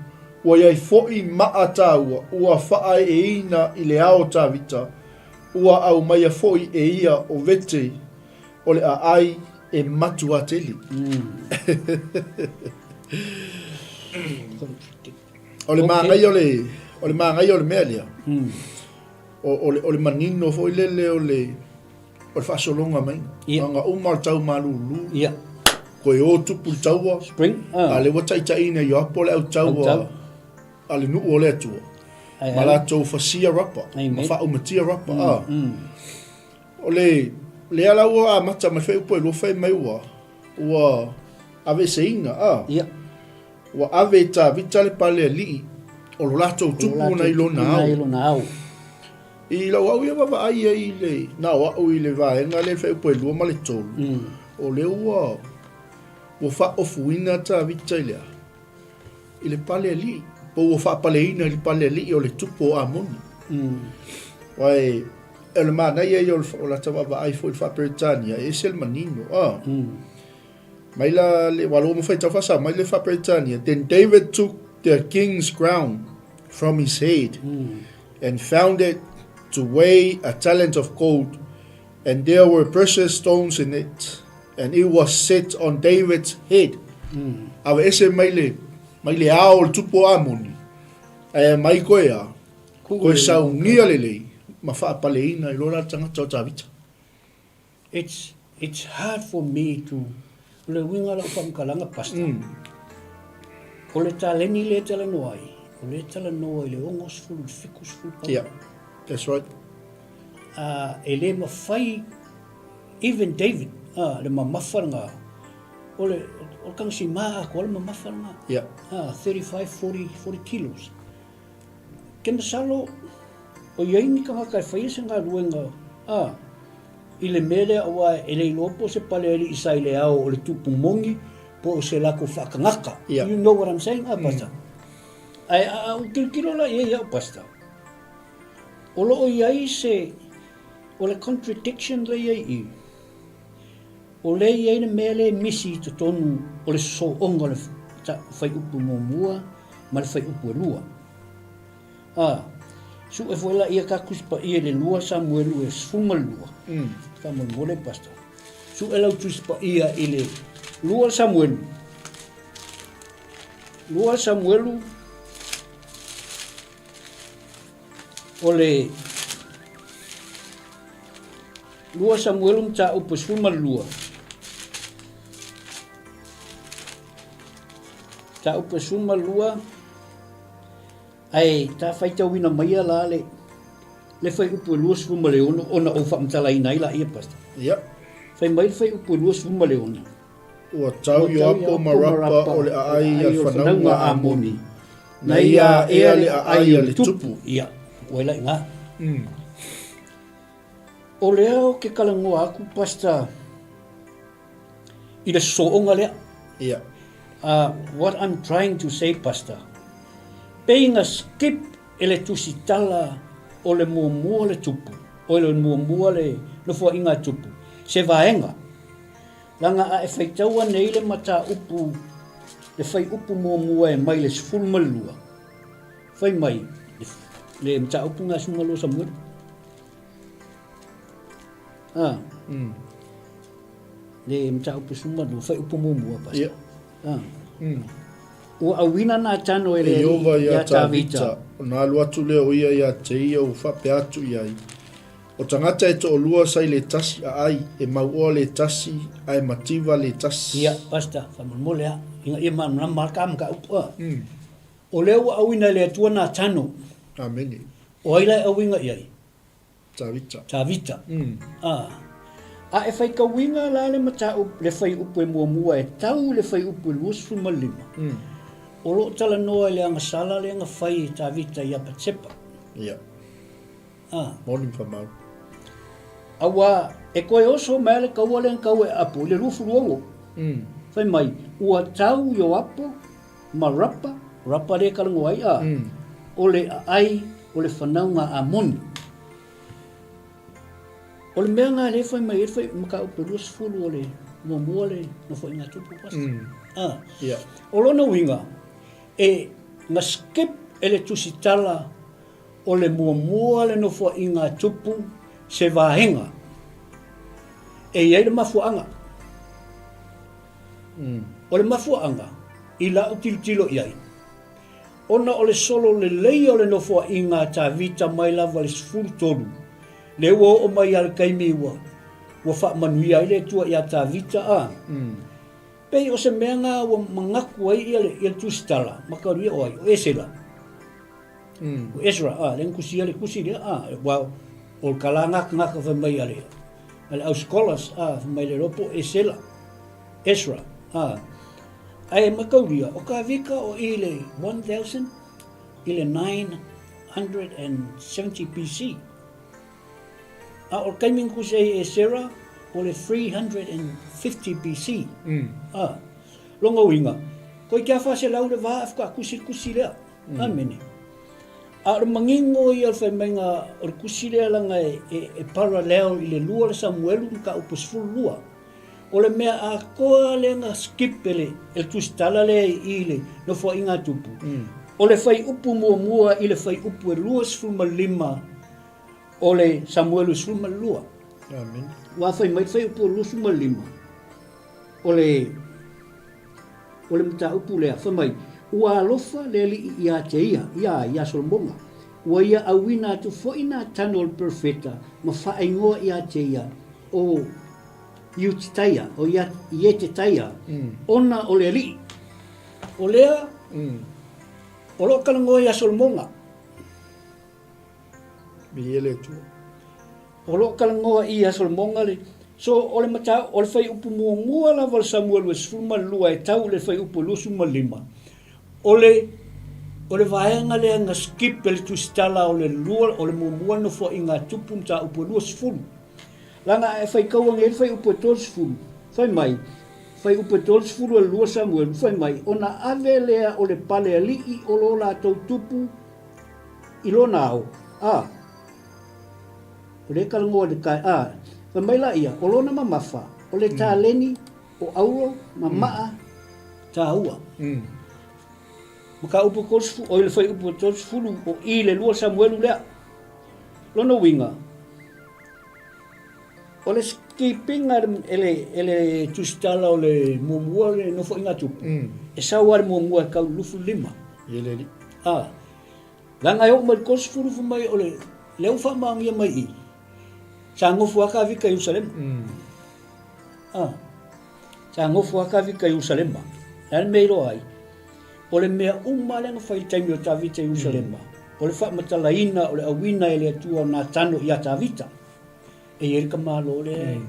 Wa iai foi maa ta ua faa e ina i le ao ta vita. Ua au mai a foi e ia o vete o le a ai e matua teli. O le mangai o le mea lea. O le manino foi lele o le whaasolonga mai. Nga umar tau malulu. Koe o tupu taua. Spring. A le wataitai ina i apo le au taua. A le nuu o le atua. Ma la tau whasia rapa. Ma wha umatia rapa. O le ala ua a mata mai whai upo e lo whai mai ua ave se inga. Ua ave ta vitale pale li o lo lato tupu na ilo na au. I lau au ia wawa aia i le nao au i le vaenga le whai upo e lua ma le tolu. O le ua wha ofuina ta vitale lea. I le pale li. Po ua whaapaleina li pale li o le tupo a moni. Wai, e le mana ia i o la tawawa ai fo i whaperetania, e se le manino. Mai la le walo mo whai tawhasa, mai le whaperetania. Then David took the king's crown from his head and found it to weigh a talent of gold, and there were precious stones in it, and it was set on David's head. Awa ese mai le ao le tupo a moni. E mai koe a. Koe sau ngia lelei. Ma whaapaleina i lora tangata o tawita. It's hard for me to le winga la whamkalanga pasta. O le taleni le tala noai. O le tala noa i le ongo sfulu fiku sfulu pau. Yeah, that's right. E le mawhai, even David, le mamawharanga, o kang si maa ko le mamawharanga. Yeah. 35, 40 kilos. Kena salo, o iai ni ka haka e whaisa ngā ruenga, i le mele awa e le lopo se pale ali isa i le ao o le tupu mongi, po o se lako whakangaka. Yeah. You know what I'm saying, Pastor? Ai o kilkilo la iai au, Pastor. O lo o iai se, o le contradiction le iai i. O le iai na mele misi to tonu o le so onga le whai upu mua, ma le whai upu lua. Su e fuela ia kakus pa ia le lua Samuelu e sfuma lua. Samuel mole, Pastor. Su e lau tus pa ia i le lua Samuelu. Lua Samuelu o le lua Samuelu mta upu sfuma lua. Ta upu sfuma lua ai ta faita wina mai la le fai upu lua sfuma le ona o whamtala inai la ia, Pastor. Yep. Fai mai fai upu lua sfuma le ona. Ua tau yo apo marapa o le ai a whanaunga a moni. Na ia ea le ai a le tupu. Ia, waila inga. O lea o ke kalangoa aku, Pastor, i le soonga lea. Yeah. What I'm trying to say, Pastor, paying a skip ele tusitala o le muamua le tupu, o le muamua le nofua inga tupu. Se vaenga, langa a e whaitaua nei le mata upu, le whai upu muamua e mai le sfulmalua. Whai mai, le mata upu ngā sumalo sa mua. Le mata upu sumalu, whai upu muamua, Pastor. Ua awina nā tano e le ia tāwita. O nā luatu leo ia ia te ia u whape atu iai. O tangata e to o lua sai le tasi a ai, e maua le tasi, a e mativa le tasi. Ia, Pastor, whamamole a. Inga ia mana markam ka upua. O leo awina le atua nā tano. Amene. O aila awinga iai. Tāwita. Tāwita. A e whai ka winga la le mata le whai upu e muamua e tau le whai upu e luasfu malima. O lo tala noa le anga sala le anga whai tāwita i apa tsepa. Ia. Morning whamau. Awa, e koe oso mea le kaua le angkau e apu, le rufu ruongo. Whai mai, ua tau yo apo, ma rapa le kalango ai o le ai, o le whanaunga a moni. O le mea ngā le whai mai, e whai maka upe ruas fulu o le muamua le na whai ngā tupu, Pastor. O lona winga, e ngā skip e le tusitala o le muamua le no whai ngā tupu se vahenga. E iai le mafuanga. O le mafuanga, i la utilitilo iai. Ona o le solo le lei o le no whai ngā tāwita mai lava le sfuru tolu. Le ua o mai al kaimi ua wha manuia ile tua ia tāwita a. Pei o se mea ngā ua mangaku ai ia le tusitala, makaruia o ai, o Esela. O Ezra, le nkusia le kusi le o kala ngaka wha mai ale. Ale au scholars, wha mai le ropo Esela. Ezra, ai makauria, o ka vika o i le 1000, i le 970 BC. O kaiming kusei e Sarah o le 350 BC. Longa winga. Koe kia wha se lau le waa afka kusi lea. Amene. A le mangingo i al whai mainga o le kusi lea langa e parallel i le lua le Samuelu ka upusfulu lua. O le mea a koa le nga skip ele tustala le i le no fo inga tupu. O le whai upu mua i le whai upu e lua sfuma lima o le Samuelu sfuma lua. Amen. Wa whai mai whai upu lua sfuma lima. O le mta upu lea whai mai. Ua alofa le li i a te ia Solomonga. Ua ia awina atu fo ina tano le perfeta ma whaingoa i a te ia o 𝚗𝚜𝚑 o 𝚗𝚜𝚑 ona o le li. O lea O lo kalangoa ia solmonga. Biele tu. O lo kalangoa ia solmonga le. So ole mata ole fai upu mua la val Samuel wes fuma lua e tau le fai upu lusu malima. Ole vaenga le nga skip le tu stala ole lua ole mua no fo inga tupu mta upu luas fulu. Langa e fai kauang e fai upu tos fulu. Fai mai. Fai upu tos fulu e lua Samuel. Fai mai. Ona ave lea ole pale alii o lo la tau tupu ilo nao. Ole kalangoa le kai. Fai mai la ia. Olo na mamafa. Ole tā leni o auro mamaa tā ua. Maka upu kosfu, o ile fai upu tos fulu o i le lua Samuelu lea. Lono winga. O le skipping ele tustala o le muamua le nofo inga tupu. E sawa le muamua kau lufu lima. Ele li. Langa e o mai kosfu lufu mai o le leu wha maangia mai i. Sa ngofu aka vika Yerusalem. Sa ngofu aka vika Yerusalem. Lan meiro ai. O le mea umalenga whai taimi o tawita Yerusalema. O le wha matalaina, o le awina e le atua nā tano i a tawita. E erika malo le.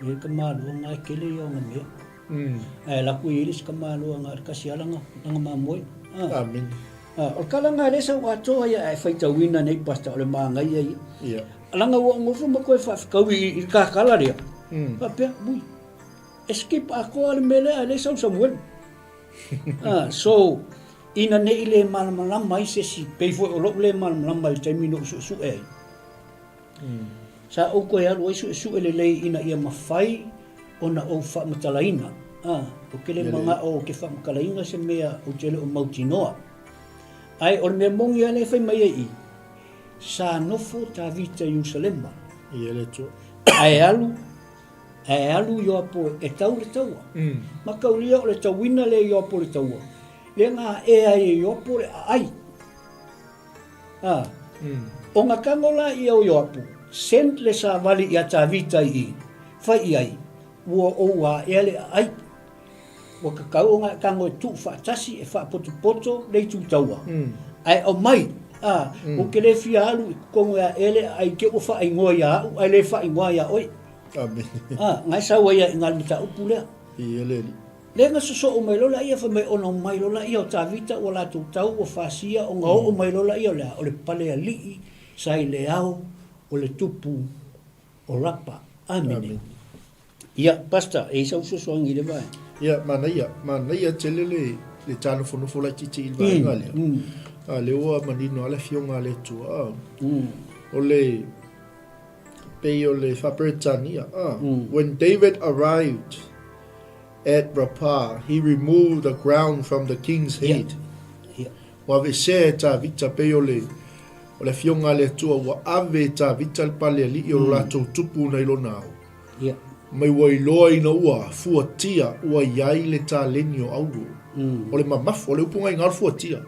Erika malo ngai kele i o ngā mea. E laku i eris ka malo ngā kasialanga, nga mamoi. Amen. O kala ngā resa o atoa ia e whai tawina nei pasta o le maangai ia. Alanga o ngofu ma koe whafikawi i kakala rea. Papea, mui. Escape a koa le mele a le sau Samuel. So ina nei le malamalama i se si pei foi o lo le malamalama i taimino su e sa o koe alu su ele lei ina ia mawhai ona o wha matalaina o kele manga o ke wha makalaina se mea o tele o mautinoa ai o mea mongi ale whai mai i sa nofo ta vita Yerusalema Ele tu. ai alu yo apo e tau le taua. Makaulia o le tauina le yo apo le taua. Le ngā e ai yo apo le ai. O ngā kangola i au yo apo. Sent le sa vali i a tā vita i. Whai i ai. Ua o wa e le ai. Wa kakau o ngā kango e tu whaatasi e whaapoto le tu taua. Ai o mai. O ke le fia alu i kongo e ele ai ke o wha ingoa ia au. Ai le wha ingoa ia oi. Amen. Ngai sa wa ia ngal mita upu lea. Ele li. Le nga so o mai lola ia fa mai ona mai lola ia o ta vita o la tu tau o fasia o ngau o mai lola ia o le pale ali sai le au o le tupu o rapa. Amen. Ia pasta e sa so ngi le vai. Ia mana ia tele le tano fono fola titi il vai ngale. Le o manino ala fionga le tu. O le when David arrived at Rapha, he removed the crown from the king's head. Wa vese ta vita peole o le fionga le tua wa ave ta vita pale li o la tupu na ilona. Mai wa iloi na ua fuatia ua yai le ta lenio auru. O le mamafa o le upunga ingal fuatia.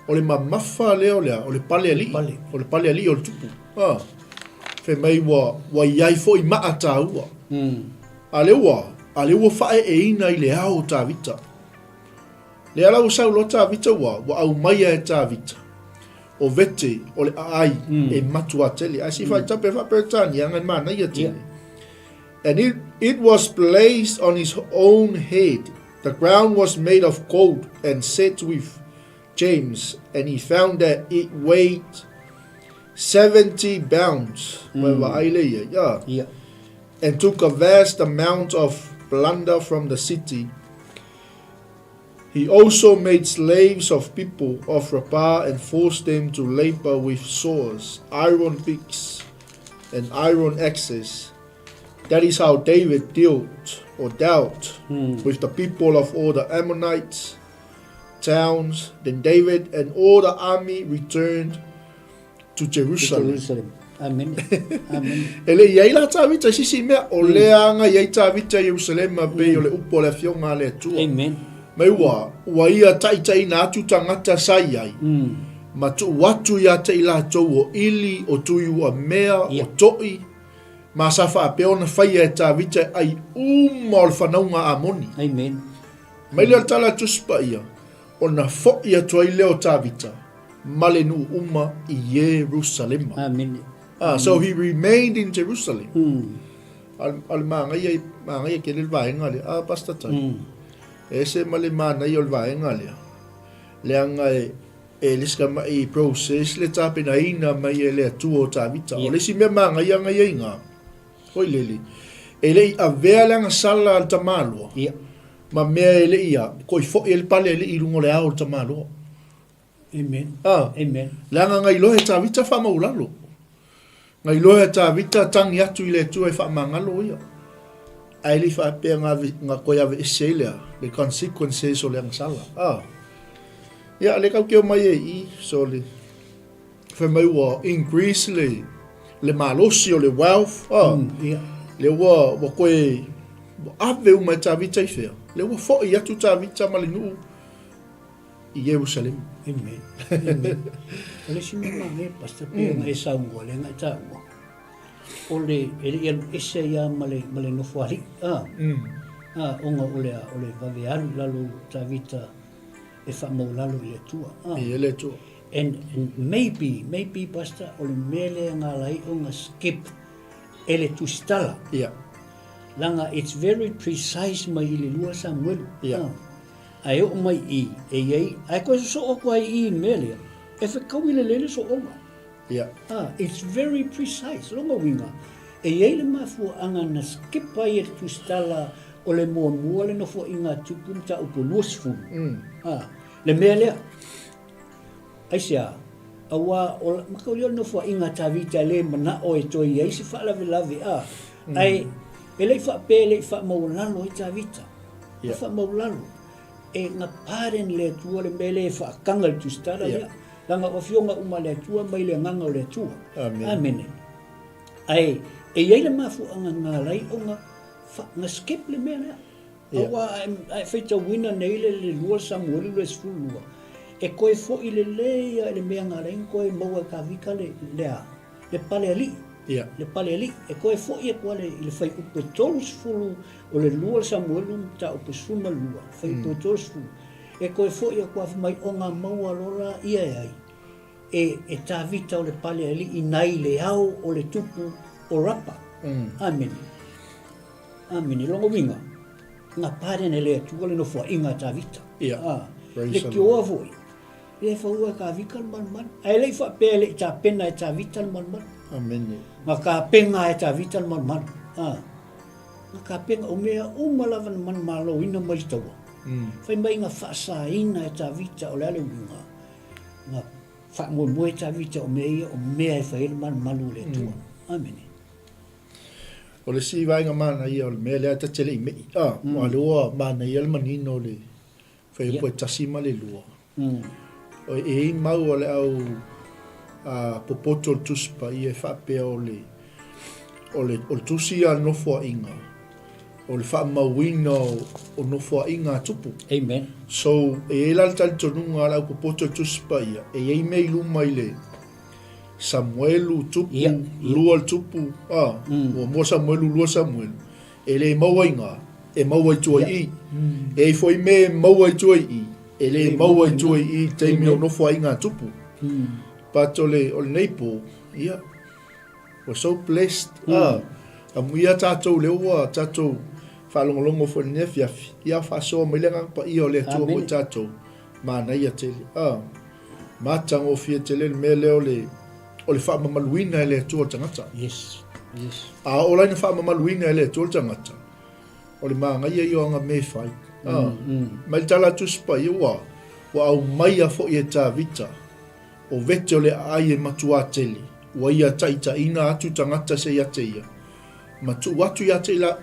O le mamafa leo o le pale li o le pale li o le tupu. Fe mai wa yai fo i maa ta ua. Ale ua fae e ina i le au ta vita. Le ala usau lo ta vita wa au mai e ta vita. O vete o le ai e matua tele. Asi fai tape fa pertani angan mana ia tele. And it was placed on his own head. The crown was made of gold and set with gems, and he found that it weighed 70 pounds. And took a vast amount of plunder from the city. He also made slaves of people of Rapha and forced them to labor with saws, iron picks, and iron axes. That is how David dealt with the people of all the Ammonites towns. Then David and all the army returned to Jerusalem. Amen. Amen. Ele yai la ta vita sisi mea o le anga yai ta vita Jerusalem pe o le upo le fionga le tua. Amen. Mai wa ia tai na atu tangata sai ai. Ma tu watu ia te ila tau o ili o tuiu a mea o toi. Ma safa a peona fai e ta vita ai o le whanaunga a moni. Amen. Mai le tala tuspa ia. ona fo'i atu ai leo tāwita, male nu uma I Jerusalem. Amen. So he remained in Jerusalem. Al mangai ke le vaenga le pastor tai. Ese male mana I ol vaenga le. Le anga liska mai process le tapena ina mai le tu o tāwita. O le si me mangai anga inga. Hoi leli. Ele avea le anga sala al tamalo. Ma mea ele ia. Koi fo'i ele pale ele I lungo le au tamalo. Amen. Amen. Le anga ngai lohe tāwita wha maulalo. Ngai lohe tāwita tangi atu I le tu e wha mangalo ia. Ai li wha pia ngā koe ave eselea. Le consequences o le anga sala. Ia, le kau keo mai I so le wha mai ua increase le malosi o le wealth. Le ua koe ave umai tāwita I whea. Le ua fo'i atu tāwita malinu I Jerusalem. Amen. Amen. Ole si mama me pastor pe ngai saungo le ngai taungo. Ole ele ese ya male no fuali. Onga ole vave alu lalu tavita e fa mo lalu le tua. Ele tua. And maybe pastor ole mele nga lai onga skip ele tu stala. Yeah. Langa it's very precise mai le lua Samuel. Yeah. Ai o mai I ei ai ko so o ko I mele e fe ko le so o ma it's very precise longa winga ei le mafu anga na skip ai tu stala o le mo le no fo inga tupu ta o fu le mele ai sia awa o ma ko no fo inga ta vita le mana o e toi ai si fa la ai ele fa pele fa mo lalo I ta vita fa mo lalo e nga paren le tua le mele fa kangal tu stara ya langa ofionga uma le tua mai le nganga le tua amen ai e yele mafu anga ngalai onga fa nga skip le mele awa ai feita winner neile le lua Samuel le sfulua e koe fo I le le mea ngalai koe maua ka vika le pale ali le pale ali e koe fo I ko le fai upe tolus fulu o le lua Samuel ta upe suma lua fai upe tolus fulu e koe fo I ko mai onga maua lora ia ai e ta vita o le pale ali I nai le au o le tupu o rapa amen longo winga nga pare ne le tu le no fo inga ta vita le kio avo le fa ua ka vika man ai le fa pele ta pena ta vita man amen maka penga e ta vita man maka penga o mea umalavan man malo ina mai tawa fai mai nga fa sa ina e ta vita o le winga nga fa mo e ta vita o mea e fai man malu le tua amen o le si vai nga mana ia o le mea lea ta tele I mei o alua mana ia le manino le fai po e tasima le lua o e mau o le au popoto tuspa I e whapea o le tusi a nofua inga o le wha mawina o nofua inga tupu amen so e lal tal tonunga la popoto tuspa ia e mei luma I le Samuelu tupu lua tupu o mo Samuelu lua Samuel e le maua inga e maua tua I e foi me maua tua I e le maua tua I teimi o nofua inga tupu but ole neipo we're so blessed amuia tatou le ua tatou whalongolongo fo nefiafi ia whasoa mailenga pa ia le tua mo tatou mana ia tele matango fia tele me leo le whamamaluina le tua tangata yes ola ina whamamaluina le tua tangata ole maanga ia anga me fai mai tala tuspa ia wa au maia fo ia ta vita o vete o le ai e matua tele wa ia taita ina atu tangata se ia te ia matu watu ia te la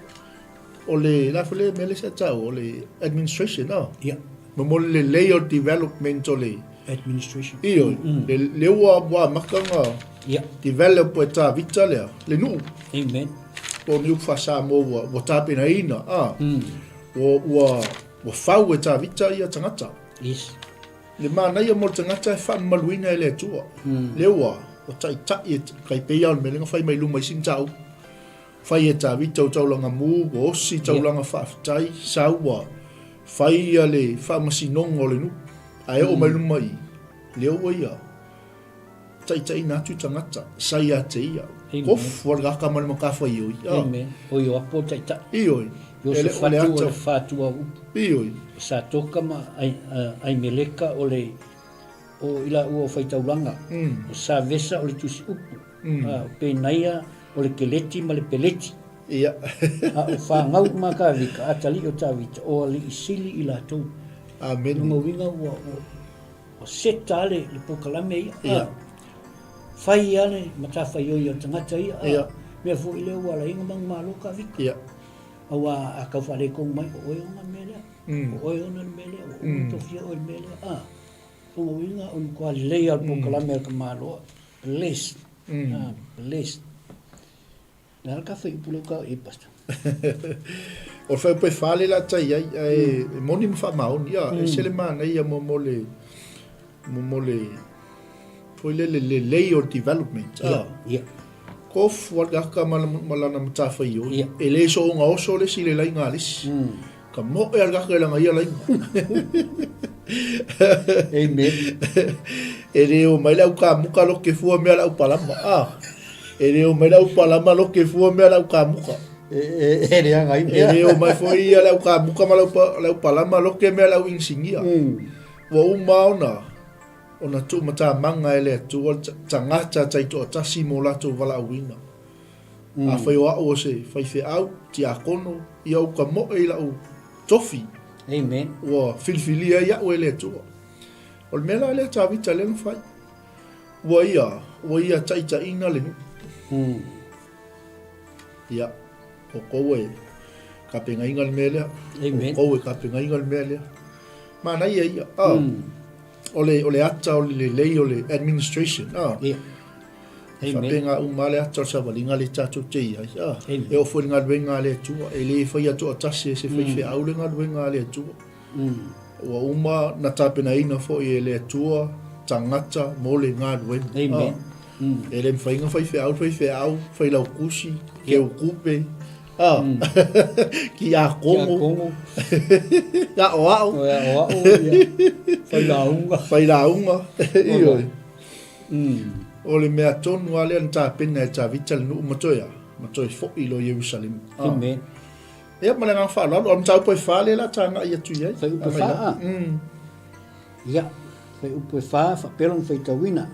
o le la fele mele se tau o le administration mo le layer development o le administration le wa makanga develop o ta vita le nu amen o ni fa sa mo wa ta pena ina wa fau e ta vita ia tangata yes le mana ia mo tangata e fa maluina ele tua le wa o tai tai kai pe ia me lenga fai mai lu mai sin tau fai e ta vita o tau langa mu o si tau langa fa tai saua fai ale fa masinongo le nu Ai o mai luma I. Leo wa ia. Tai natu tangata. 𝚟𝚒𝚍𝚎. Kofu al gaka mal makafa I. Amen. O yo apo tai tai. Ioi. Yo se fatu au. Ioi. Sa toka ma ai meleka o le o ila ua faitaulanga. O sa vesa o le tusi upu. O penaia o le keleti ma le peleti. Ia. O whangau ma ka vika atali o ta vita o le isili ila tau. Amen. Nunga winga ua o setale le pokalame ia. Ia. Fai ale mata fai o ia tangata ia. Ia. Mea fu ile ua la inga mang malo ka vika. Ia. Awa a kau whare kong mai o oi onga melea. O oi ona melea. O umtofia oi melea. Nunga winga o nkua lei al pokalame al ka malo. Blessed. Blessed. Nā ka whai upule ka e pasta. O whai pai whale la tai ai, moni mwha maoni, e sele mana ia mo mole, poi le lei o development. Ia. Ko fual gaka malana matafa i o, e le so unga oso le si le lai ngā lisi. Ka mo e al gaka e langa ia lai. Amen. E re o mai lau ka muka lo ke fua mea lau palama. E re o mai lau palama lo ke fua mea lau ka muka. E re anga i mea. E re o mai foi ia lau ka muka ma lau palama lo ke mea lau insingia. Wa umaona, ona tu mata manga ele tu tangata tai to tasi mo lato wala awina. A fai wa o se, fai fe au, ti a kono, ia u ka mo e lau tofi. Amen. Wa filfilia ia o ele tu. O mela ele ta vita le fai. Wa ia tai ina le. Ia, o koe ka penga ingal mele. Amen. O koe ka penga ingal mele. Mana ia. Ole ata ole lei ole administration. Ia. Fa penga umale ata sa valinga le tatu te ia. E o foi ngal venga le tu. E le foi atu atasi se foi fe aule ngal venga le tu. Wa uma na tapena ina fo i le tua tangata mole ngal venga. Amen. E le whainga whai au, whai lau kusi, ke o kupe, ki a kongo, ka o au, whai launga, ioi. O le mea tonu ale an tā pena e tā vitale nu matoi fo ilo Jerusalem. Amen. Ea male ngā whaalalo, am tau pai whaale la tā ngā ia tui ai. Whai upe whaa. Ia, whai upe whaa, whapelon whai tawina.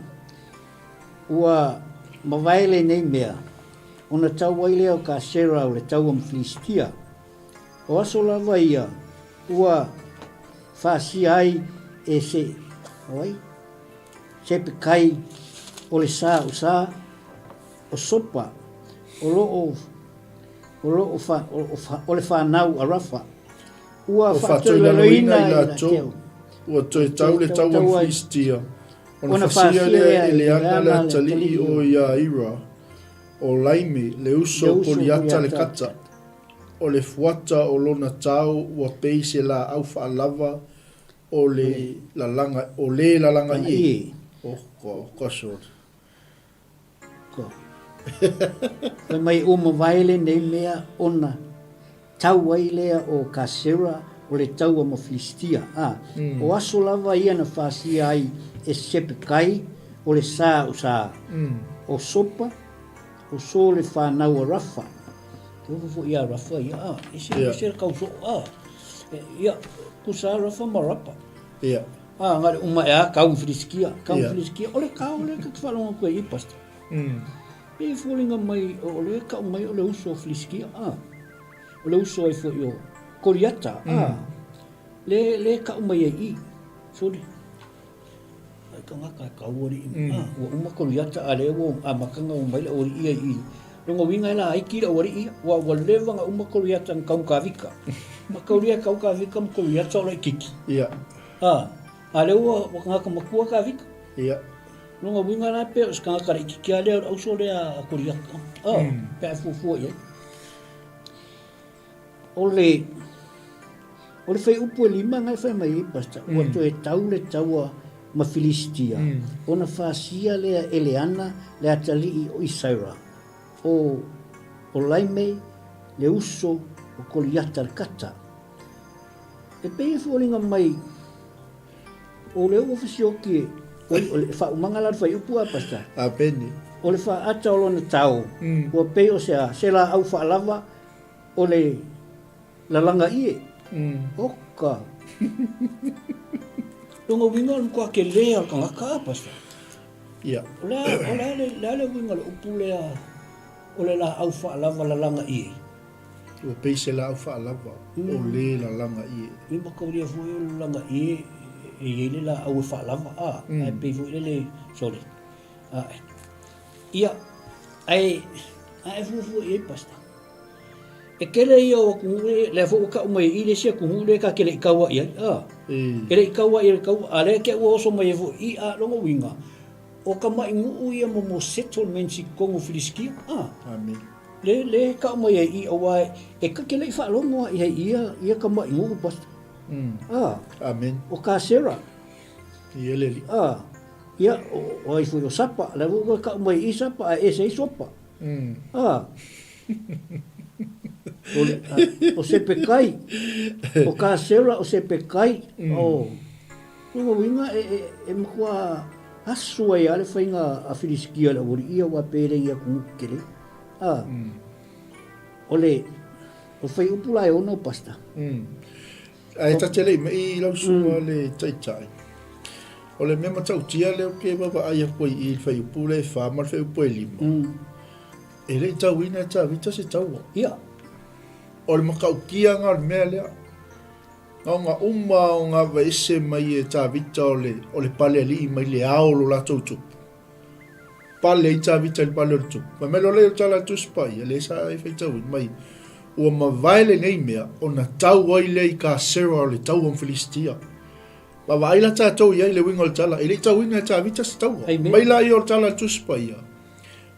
Ua mawaile nei mea, ona tau waile o ka sera o le tau am Filistia. O aso lava ia, ua whaasi ai e se, se pekai o le sā o sopa, o le whanau a rafa. Ua whaatoiloina i la teo. Ua toi tau le tau am Filistia. Ona fasia le ana le tali o 𝚘𝚜𝚜 o laimi le uso poliata le kata o le fuata o lona tau ua peise la au whaalava o le lalanga i. Ko sort. Ko. Koe mai uma waile nei mea ona tau wailea o ka sera o le tau ama Filistia. O aso lava ia na whasia ai e sepe kai o le sā o sopa o so le whanau a rafa. Te ufu ia rafa ia, e se kau so, ia, kusa rafa ma rapa. Ia. Ngare uma ea, kau Filistia, o le kau le ka whalonga koe i pasta. E fulinga mai, o le kau mai o le uso o Filistia, o le uso ai fo i o koriata, le kau mai e i, so le, ka ngaka ka ori o uma koriata ale o amakanga o mai ori ia i longo winga la ai kira ori ia wa leva nga uma koriata ka vika ma koria ka vika ma koriata o kiki ia ale o ngaka makua ka vika ia longo winga la pe ska ka kiki ale o so le a koriata pe fu ia ole fai upu lima ngai fai mai pasta o to e taua ma Filistia. Ona whasia lea Eleana le atali o Isaira. O laime le uso o koliata kata. E pei fuolinga mai o le o fisioki o le fa umanga la fai upu apasta a peni o le fa ata o lona tau o pe o se la au fa lava o le la langa ie oka longa winga ko ke lea ka ngaka apasta ia le winga le upu le o le la au fa lava la langa ie o pe se la au fa lava o le la langa ie i makauri fu o langa ie e le la au fa lava ai pe fu le sorry ia ai fu e pasta e kele ia o kule le fu ka mai i le sia kule ka kele kawa ia kele kawa ia kawa ale ke o so mai fu i longa winga o ka mai ngu ia mo settlement si kongo filiski amen le ka mai i o wai e ka kele fa longa ia ka mai ngu pasta amen o ka sera ia le ia o ai fu sapa le fu ka mai i sapa e sei sopa o se pekai o ka sera o se pekai o winga e mkua asua ia le fainga a filiskia la uri ia wa pere ia kukele o fai upula e ono pasta ai ta tele me lau sua le tai o le mema tau tia le o ke baba ai a koi i fai upula e fa mal fai upo e lima e le tau ina ta vita se tau ia o le makau kia ngā mea lea ngā umma o ngā vaise mai e ta vita o le pale ali mai le aolo la tau tupu pale i ta vita le pale o le tupu ma melo le o tala tu spai e le sa e fai tau mai ua ma vaile nei mea o na tau ai le i ka sera o le tau on Filistia ma vai la ta tau iai le winga o le tala e le tau ina ta vita se tau mai la i o tala tu spai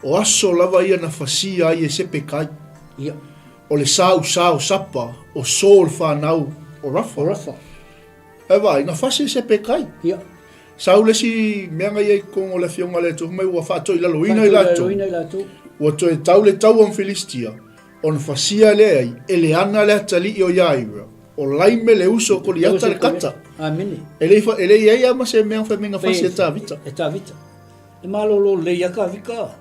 o aso lava ia na fasia ai e se pekai o le sau sapa o sol whanau o rafa e vai na fasi se pekai sau le si meanga iai kong o le fionga le tu mai ua whato i lalo ina i lato ua to e tau le tau on Filistia o na fasia le ai e le ana le atali i o iaira o laime le uso ko li ata le kata e le iai ama se meanga whamenga fasi e ta vita e malolo le iaka vika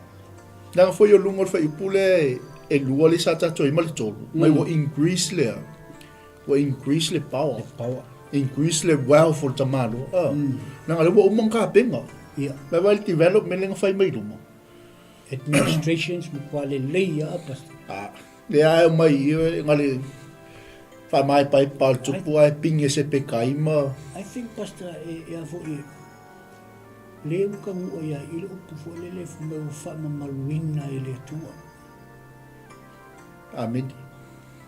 nanga foi o lungo fa ipule e lua le sa tato i male tolu mai wo increase le power increase le wealth for tamalo nanga le wo umang ka penga mai vai development le fai mai luma administrations mo kwale le ia pas le ai mai ngale fa mai pai pal tupu ai pinge se pekai ma I think pasta e a foi le ka mo ia ile o pu foi le fu fa maluina ile tua amen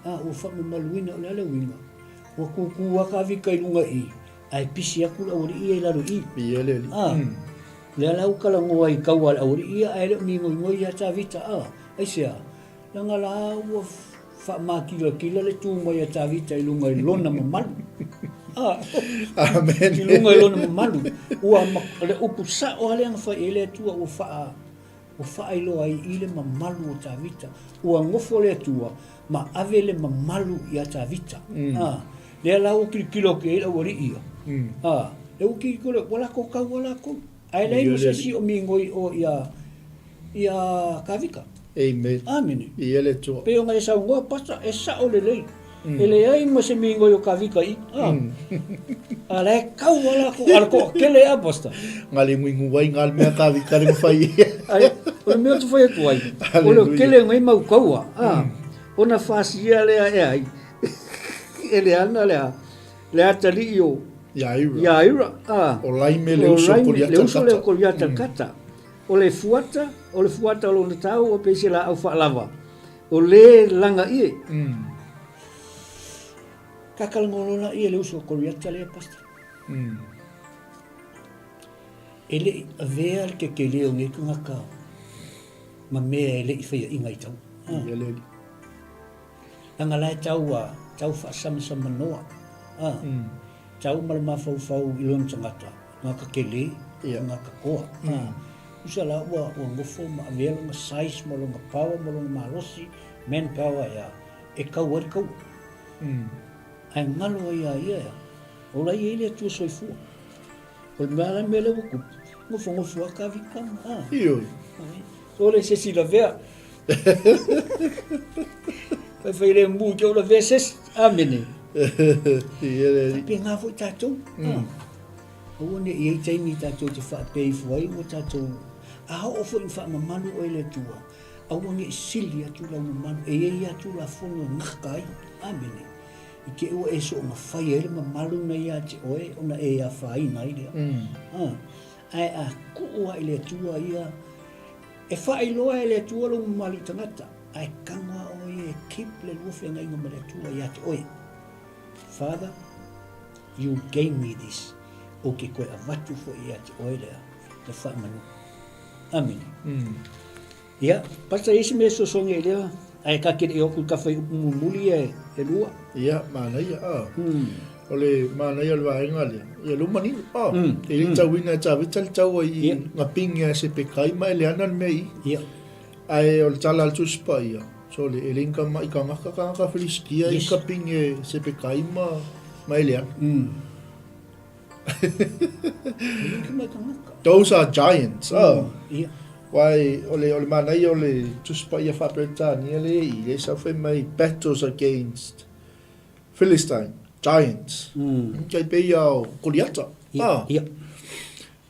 o fa maluina le winga o ku ka vi kai lunga i ai pisi aku la ori i la ro i le la u kala ngo ai ka wa ori i ai le mi ngo ia ta vita ai sia langa la o fa ma kila le tu mo ia ta vita i lunga i lona mamalu amen i lunga i lona mamalu ua le upu sa o ale ang fa ile tua o fa ai lo ai ile mamalu o ta vita ua ngofo le tua ma ave le mamalu ia ta vita le la o kilo ke la ori ia le o kilo wala ko ai le no se si o mingoi o ia kavika amen ia le tua pe o ngai sa ngo pasa e sa o le ele ai mo se mingoi o kavika i ala ka wala ko kele a posta ngali ngu wai ngal me kavika le fai ai o me tu foi tu ai o le kele ngai mau kaua ona fasia le ai ele ana le atali io yaira o lai me le uso ko ya kata o le fuata o le tau o pese la au fa lava o le langa ie kakal ngolona ie le uso ko ya tale pasta ele avea ke le o nge ngaka ma me ele i fai ingai tau langa lai tau fa sama noa tau malama fau ilon tangata ngaka kele ngaka koa usala wa ngofo ma velo ma size mo lo power mo lo malosi men power ya e kau ai ngalo ia o la ile tu soifu O mala mele ku. Ngo fonga ka vika. Io. So le se si la vea. Fai le mu jo la vea ses amene. Ia. Pe nga fo tatou. O ne e tai mi tatou te fa pe foi o tatou. A o fo fa mamalu o le tua. A o nge sili atu la mamalu e atu la fonga ngakai. Amene. Ike o e so mafai ele mamalu na ia te oe ona e a fai nai lea. Ai a kuua ele tua ia e fai loa ele tua lo mali tangata ai kanga o e keep le lufe ngai ngama le tua ia te oe. Father, you gave me this. O ke koe a watu fo ia te oe lea te fai manu. Amen. Ia, pasa isi me so songe lea ai ka kere oku ka fai upumumuli e lua. Ia, mana ia ole mana ia lwa ngale ia lumani e tawina tavital tawa I ngapinga se pekai mai le anan mei ia ai ol tala tuspa ia so le elinka mai ka ngaka friskia I kapinga se pekai mai le an those are giants ia why ole mana ia ole tuspa ia fa Britania le I sa fe mai battles against Philistine giants. Kai pe ia Goliata. ia.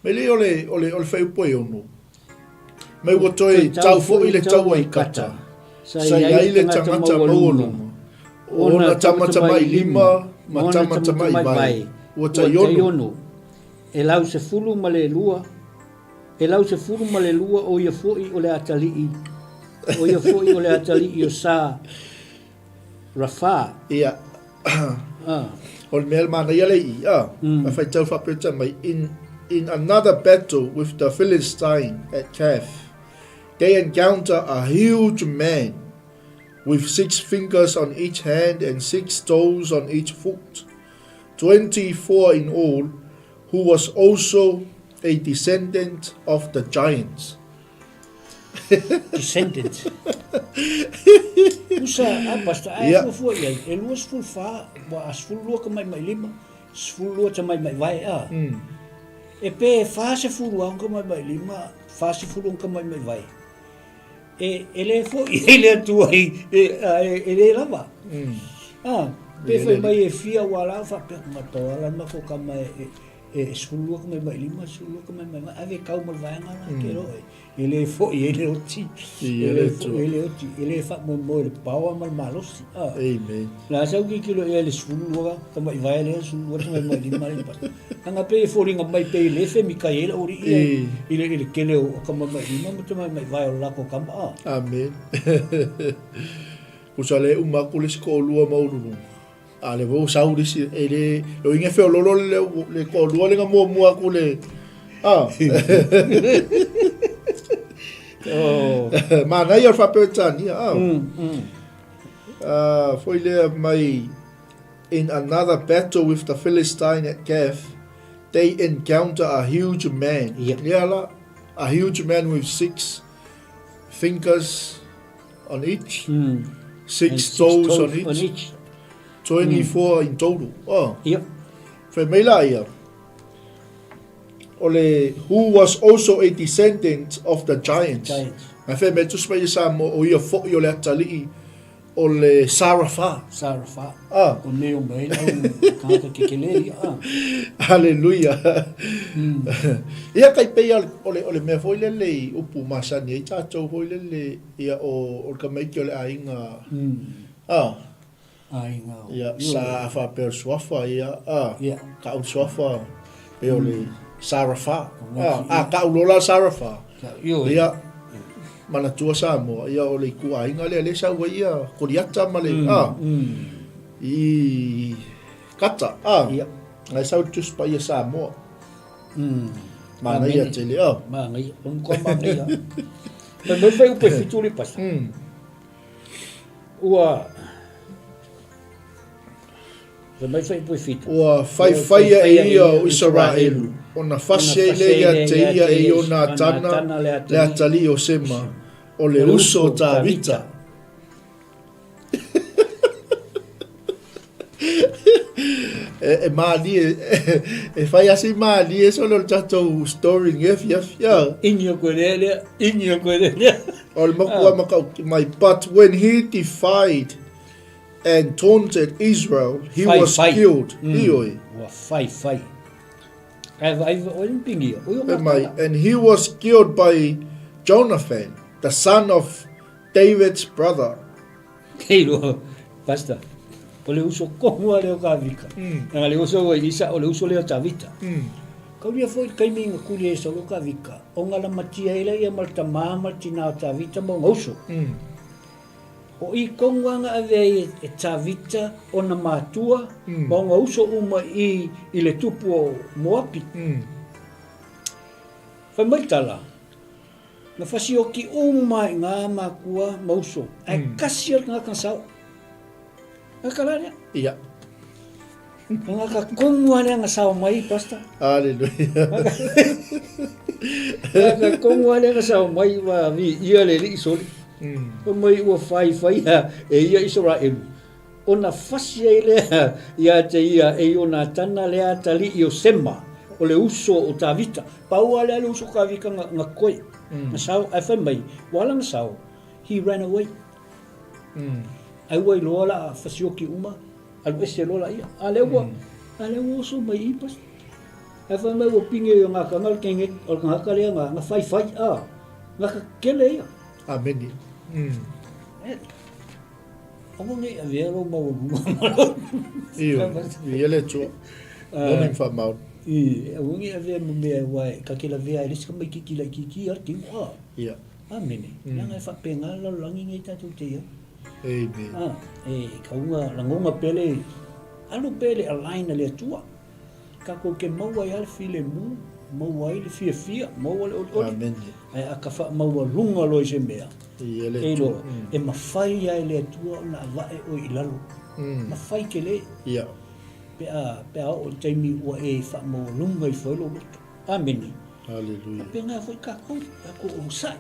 Mele ole fai poi ono. Mai wo toi tau fo ile tau ai kata. Sa ia ile tangata maolo. Ona tamata mai lima, ma tamata mai vai. Wo tai ono. E lau se fulu ma le lua. E lau se fulu ma le lua o ia foi o le atalii. O ia foi o le atalii o sa Rafa. Ia. Ol mel mana ia le ia. Ma fai tau fa peta mai in another battle with the Philistine at Gath. They encounter a huge man with 6 fingers on each hand and 6 toes on each foot, 24 in all, who was also a descendant of the giants. Descendant. Usa apasta ai fu ia e luas fu fa wa as fu lua ka mai lima fu lua ta mai vai e pe fa se fu lua ka mai lima fa se fu lua ka mai vai e ele fu ele tu ai ele lava pe foi mai e fia wala fa pe matola ma ko ka mai e fu lua ka mai lima fu lua ka mai ave ka mo vai ngana ke ro ele fo ele oti ele fa mo le pawa mal malos Amen. La sa ki kilo ele sulu ka mai vai le sulu ka mai di mai pas anga pe fo ringa mai pe le fe Mikael ori ele kele o ka mai mai vai la ko ka Amen. Usale umakule sko lua mauru ale vo saurisi ele lo inge fe lolo le ko lua le mo akule Mana ia fa Britania. Foi le mai in another battle with the Philistine at Gath, they encounter a huge man. A huge man with 6 fingers on each, 6 toes on each, 24 in total. Foi mai la ia. Ole, who was also a descendant of the giants. Ma fe me tu spai sa mo o ia fo o le atali ole Sarafa. O ne o mai ka ka kekele Hallelujah. Ia kai pe ole me foi le upu masani e tatou foi le ia o ka mai ki ole ainga. Ainga. Ia sa fa per swafa ia ka o swafa pe ole Sarafa. Ka ulola Sarafa. Ia mana tua sa mo ia ole ku ainga le sa wa ia Goliata male I kata ia ngai sa tus pa ia sa mo mana ia tele mana ia ko mana ia pero foi o perfeito le passa Vai fai poi fito. Ua fai e o Israel. Ona fase le ia te ia e ona tana le atali o sema. O le uso ta vita. e mali e fai asi mali e solo chato story ngefia Inyo kwelele. or my but when he defied and taunted Israel he was killed Wa fai. and he was killed by Jonathan the son of David's brother. Kilo basta. Ole uso konua leo kavika. Nga le uso isa ole uso leo tavita. Kaulia foi kaiminga kulia isa lo kavika. Onga la matia ile ia malta mama tina tavita mo uso. O I konua nga ave e tavita ona matua mo uso uma I le tupu o moapi. Fa maitala. Na fasi o ki uma nga makua mauso. Ai kasier nga kansau. Akalanya. Iya. Nga ka kongwa nga sao mai pasta. Hallelujah. Nga kongwa nga sao mai wa vi ia le isoli. O mai o fai ya e ia Israel. Ona fasi ile ia te ia e ona tana le atali I o sema. O le uso o tavita. Pau ale uso kavika nga koi. Na sao ai fai mai. Wala nga sao. He ran away. Ai wai lola fasioki uma al ese lola ia alewa so mai ipas ai fa mai o pinge yo nga kangal kenge o nga kale nga fai nga kele ia amen o ngi avero mo ele tu homem fa mal o ngi ave mo me wai ka kila via ele ska mai kiki arti ia amen nga fa penga lo langi ngai tatu te ia amen. Kaunga langonga pele alu pele alaina le tua. Kako ke maua ia le file mu, maua le fia, maua le oli. Amen. Ai akafa maua lunga lo se mea. Ele tu. E mafai ia le tua na vae o ilalo. Mafai ke le. Ia. Pe a o taimi ua e fa maua lunga I foi lo. Amen. Hallelujah. Pe nga foi kako o sa.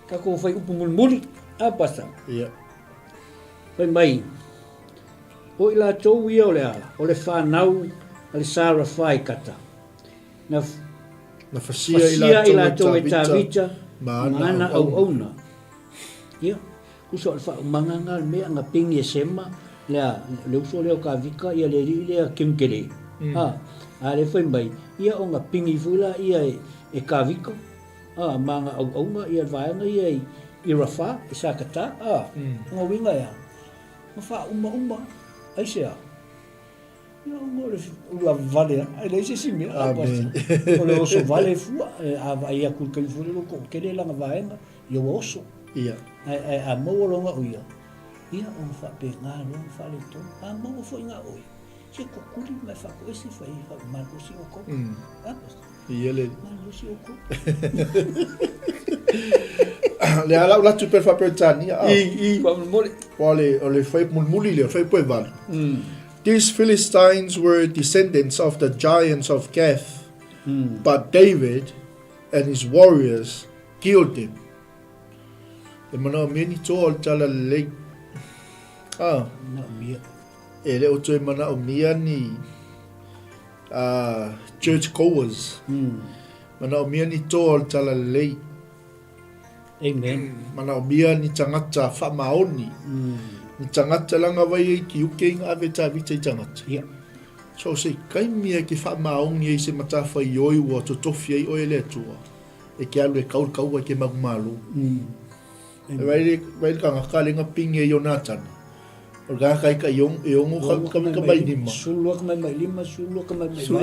Kako foi upu mulmuli. Apasa. Ia. Pai mai. O ila tau ia o le whanau a le sara whai kata. Na fasia ila tau e tawita maana au auna. Ia. Kuso al wha umanganga mea nga pingi e sema le uso leo ka vika ia le ri lea kimkele. A le whai mai. Ia o nga pingi fula ia e ka vika. Manga au auna ia vaenga ia I rafa I sakata nga winga ya mafa uma ai sea yo ngore la vale ai le se simi o le oso vale fu a vai a kul kel fu lo ko kele la vaenga yo oso ia ai a mo lo nga uia ia o fa pe nga lo fa le to a mo fo nga oi se ko kuli me fa ko ese fa I fa mal ko si o ko ele mal ko si o ko le ala la tu per fa per tani le fai mulmuli le fai poi val these Philistines were descendants of the giants of Gath but David and his warriors killed them e mana meni tol tala le ele o toi mana o mia ni church goers mana o mia ni tol tala le Amen. Mana o mia ni tangata wha maoni. Ni tangata langa vai ki uke inga ave ta vita I tangata. Yeah. So se kai mia ki wha maoni e se mata whai oi ua to tofi ai oe le tua. E ke alu e kaua ke magumalu. Vai ka ngaka lenga pinge I o natana. O ga kai ka iong e ongo ka mai lima. Sulua ka mai lima, sulua ka mai lima.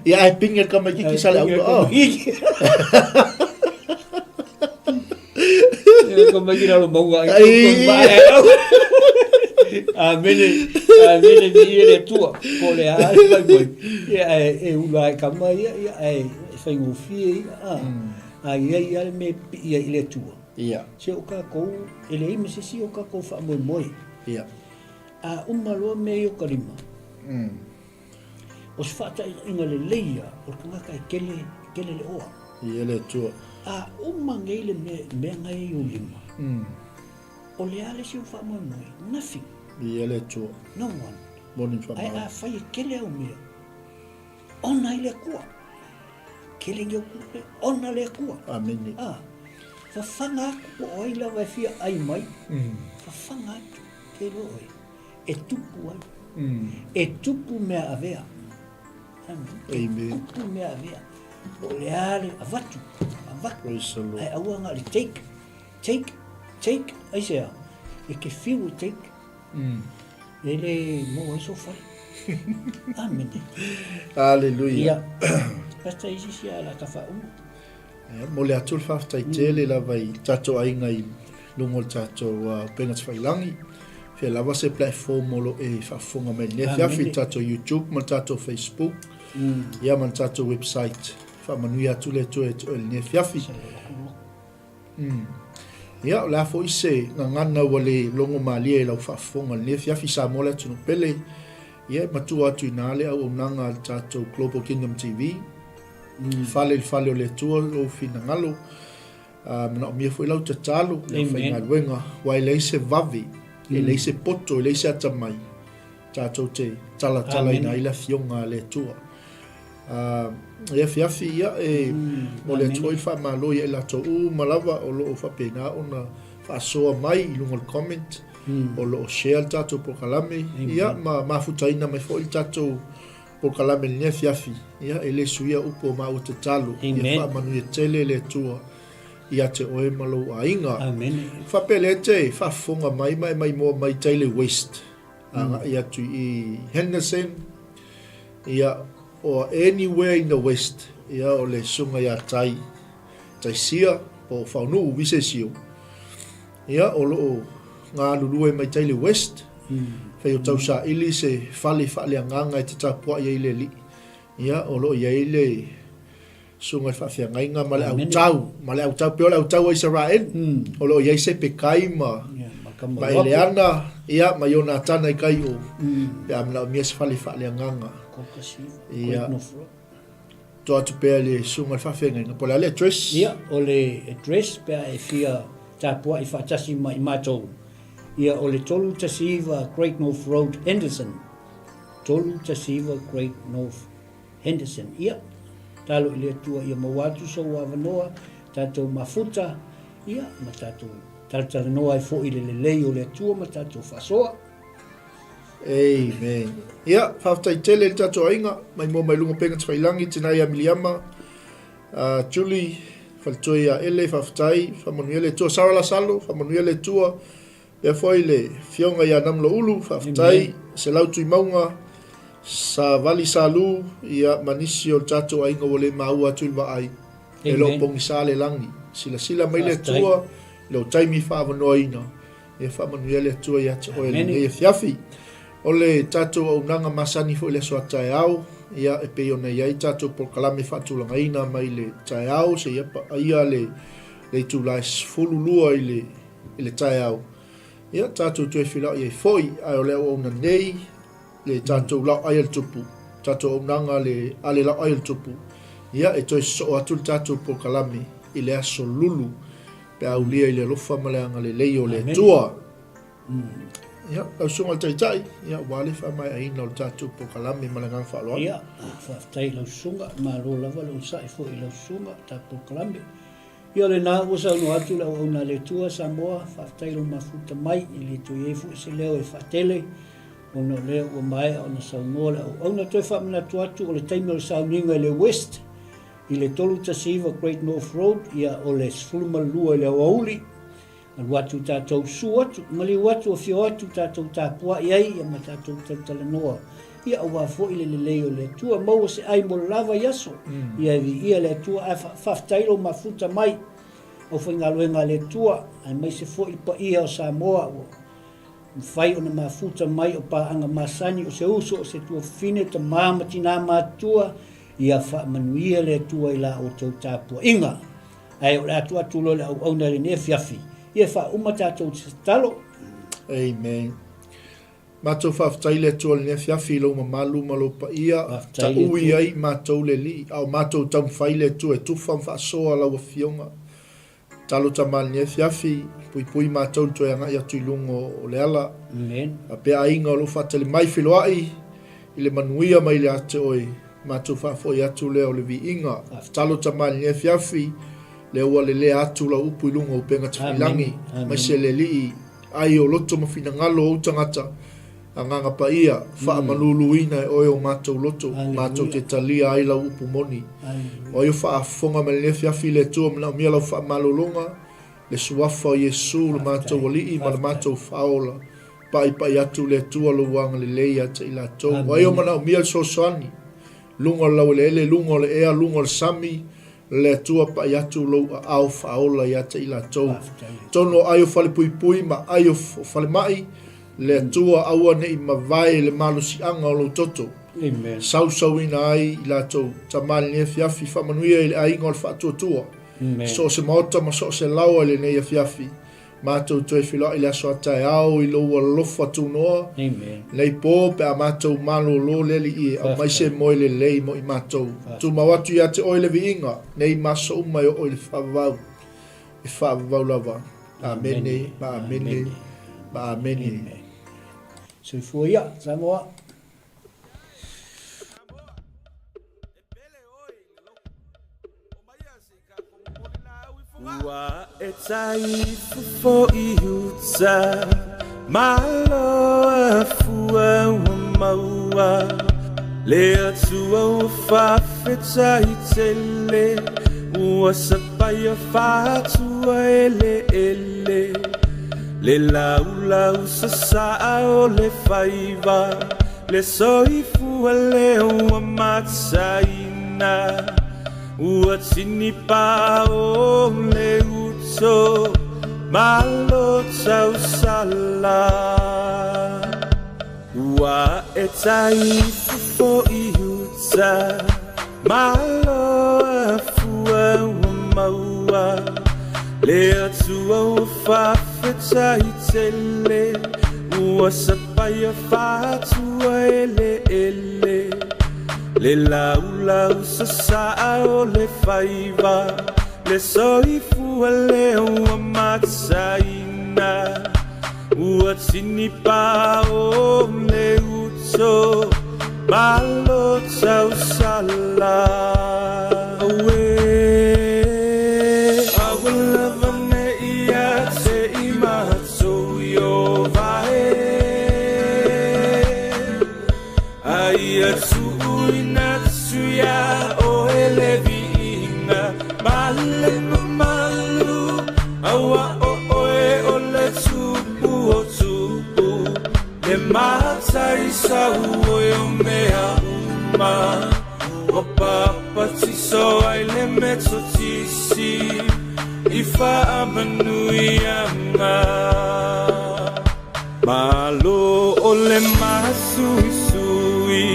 Ia ai pinge ka mai ki sale au. Como que não vou ganhar? A mene ni ele tua, pole a vai vai. E o lá cama e fai um fio ai me ele tua. Ia. Se o ka ko ele me se o ka ko fa moi. Ia. A uma lo meio kalima. Os fata inga le leia, o kanga ka kele le oa. Ele tua. A uma ngele me ngai o lima. O le ale si o fa moi, nothing. Ia le tua. No one. Morning Ai whamau. a whai kele au mea. Ona i le kua. Kele ngeu kua. Ona le kua. Amene. Whawhanga aku o ai lawa e fia ai mai. Whawhanga atu. Ke roe. E tupu ai. E tupu mea avea. Amen. E tupu mea avea. O le ale avatu. Avatu. Praise the Lord. Ai aua nga le take. Ai sea. E ke fiu take. Ele mo ai so fai. Amen. Hallelujah. Pasta isi sia la kafa Mo le atul whaftai tele la vai tato ainga i lungo tato pengas whailangi. Fia lava se platform molo e whafonga mai ne fiafi tato YouTube, man tato Facebook, ia man tato website. Whamanui atu le to e to el ne fiafi. Ia la fo ise ngana wale longo malia la whafonga ne fiafi sa mola tunu pele. Ia matua atu inale au unanga tato Global Kingdom TV. Fale o le tua lo fina ngalo. Mana o mia foi lau tatalo. Le whai ngā ruenga. Wai leise vavi. E leise poto. E leise atamai. Tātou te tala ina ila fionga le tua. E fiafi ia e mo le toi wha malo ia ila tō malawa o lo o whapena o na whaasoa mai i lunga comment. O lo o share tātou po kalame. Ia ma futaina mai fo i tātou po kalame ne fiafi ia ele suia upo ma o te talo ia fa manu e tele le tua ia te oe malo ainga amen fa pele te fa fonga mai mo tele west anga ia tu I Henderson ia or anywhere in the west ia o le sunga ia Taisia po faunu Visesio ia o lo ngā lulu mai tele west Fai o tau sa ili se fale anganga te tapua ia ile li. Ia o lo ia ile sunga whawhia ngainga male au tau pio le au tau Israel. O lo ia se pekai ma ele ana ia ma yona tana I kai o. Pe amla o mia se fale anganga. Ia to atu pea le sunga whawhia ngainga. Po le ale address. Ia o le address pea e fia tapua I whaatasi mai mātou. Ia o le 𝚟𝚒𝚙𝚢𝚅 Great North Road, Henderson. 𝚟𝚒𝚙𝚢𝚅 Great North, Henderson. Ia, talo I le atua ia mawatu so wawanoa, tātou mafuta, ia, ma tātou talanoa I fo I le lei o le atua, ma tātou whasoa. Amen. Ia, whaftai tele tātou ainga, mai lunga penga tawailangi, tinai a miliama, Julie, whaltoi a ele, whaftai, whamanuia le tua, Sarala Salo, whamanuia le tua, Ia foi le fionga ia namlo ulu, whaftai, se lautui maunga, sa vali salu, ia manisi o tato ainga wale maua tui waai. E lo pongi sa le langi. Sila mai le tua, lo taimi whaavanoa ina. E whaamanuia le tua ia te oe le ngei fiafi. O le tato au nanga masani fo le soa tae au, ia e peo na iai tato por kalame whaatulanga ina mai le tae au, se ia le tūlai fululua I le tae au. Ia tātou tue whilau I foi ai o leo o na nei le tātou LAOAI 𝚘𝚘𝚡𝚘 tātou o nanga le ale LAOAI 𝚘𝚘𝚡 ia e toi so atu tātou po kalame I le aso lulu pe au lia I le lofa maleanga le lei o le tua ia au sunga taitai ia wale wha mai aina o tātou po kalame malangang whaaloa ia whaftai lau sunga ma ro lava lau sa I fo I lau sunga tātou kalame Ia le nā wasa unu atu lau au nā le tua Samoa, whaftailo mafuta mai, I le tui efu se leo e whatele, o na leo o mai o na Samoa le au na toi whamana tu atu o le taimi o le Sauninga I le West, I le 𝚟𝚒𝚙𝚢𝚅 Great North Road, ia o le Sfulumalua I le Auauli, an watu tātou su atu, mali watu o fio atu tātou tāpua iai, ia ma tātou talanoa, ia o wafo I le leo le tua, maua se ai mo lava yaso, ia le tua a whaftailo mafuta mai, o whaingaluenga le tua, ai mai se fo I pa ia o Samoa, o whai o na mafuta mai o pa anga masani o se uso o se tua fine ta mamati nā mātua, ia wha manuia le tua I la o tau tāpua inga, ai o le atua tulo le au na le ne fiafi, ia wha umatatou se talo. Amen. Mātou whaftai le tua le ne fiafi lau mamalu malo pa ia, ta ui ai mātou le li, au mātou taumwhai le tua e tufam whaasoa lau a fionga. talo tamal ni fiafi pui mātou toi anga ia tuilungo o le ala. Amen. A pe ainga o lo fatali mai filoai i le manuia mai le ate oi mātou whafoi atu lea o le vi inga. Talo tamal ni fiafi le ua le atu la upu ilunga o penga tafilangi mai se le lii ai o loto mawhina ngalo o tangata a nganga pa ia wha maluluina e oi o mātou loto mātou te talia ai la upu moni. Oi o wha fonga mai le fiafi le tua mna mia lau wha malulunga le suafa o Yesu le mātou walii ma le mātou whaola pai atu le tua lo wanga le leia te ila tau. Oi o mana o mia le sosoani lunga lau le ele, lunga le ea, lunga le sami le tua pai atu lo au whaola ia te ila tau. Tono ai o whale pui ma ai o whale mai le tua aua nei mawai le malusi anga o lo toto. Amen. Sau ina ai ila tau tamali ne fiafi whamanuia i le ainga o le whaatua. So se maota ma so se laua le nei a fiafi. Mātou toi whiloa i le aso atai au i lo ua lofa tu noa. Nei pō pe a mātou malo lo leli i a mai se moi le lei mo i mātou. Tu mawatu i ate oi le vi inga. Nei maso umai o oi le whavau. I whavau lava. Amene, ma amene, ma amene. So fuia, Samoa. 𝚘𝚑𝚙𝚢𝚑𝚜𝚗𝚒𝚑𝚘 le lau sasa o le faiva le soifua leo a matsaina ua tini pa o le uto malo tau sala ua e taifu fo I uta malo a fua ua maua le atua ua 𝚘𝚑𝚑𝚗𝚑 ua sapaya fatua ele le lau sasa o le faiva le soifua leo a matsaina ua tini pa o le uto malo tau sala Taisia o mea uma o papa tiso ai le meto tisi I wha amanui anga malo o le masui sui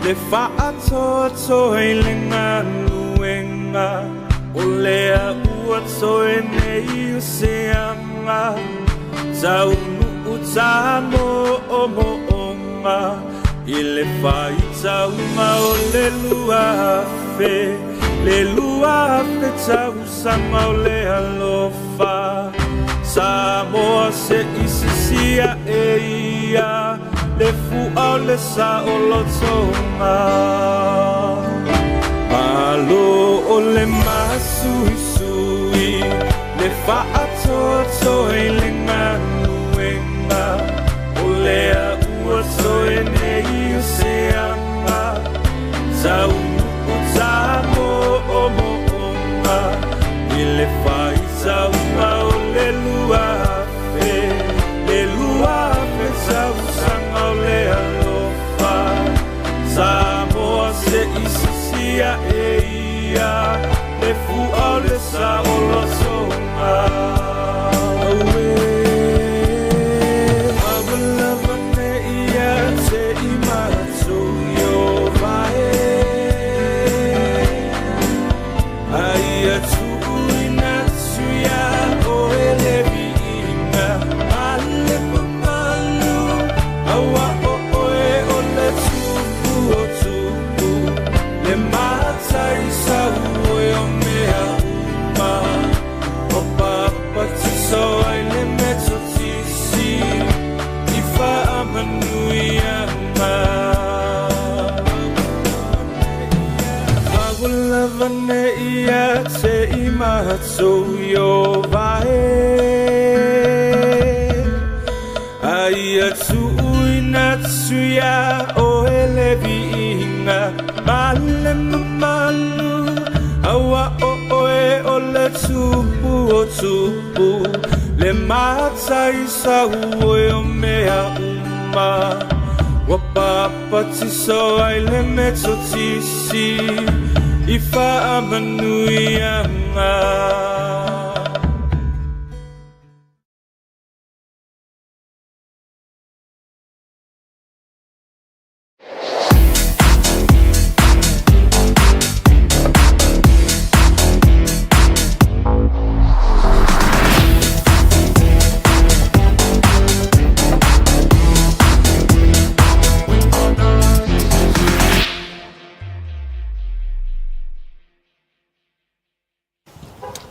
le wha atoa i le ngaluenga o le a ua toe nei o se anga tau nu utamo o mo I le whaita uma o le lua fe tau sama o le alofa Samoa se isisia e ia le fua o le sa o lotonga Malo o le masui sui le whaatoa i le ngaluenga o le so nei o se anga tau o tamo o moonga I le whaita uma o le lua tau sanga o le alofa Samoa se isisia e ia le fua o le sa o lo songa ne ia se imatsu yo vae Aia tsuinatsuya o elevi inga Male malu Awa o oe o le tupu o tupu Le mataisa ue o mea uma Wapapa tiso ai le meto tisi Ifa amanui anga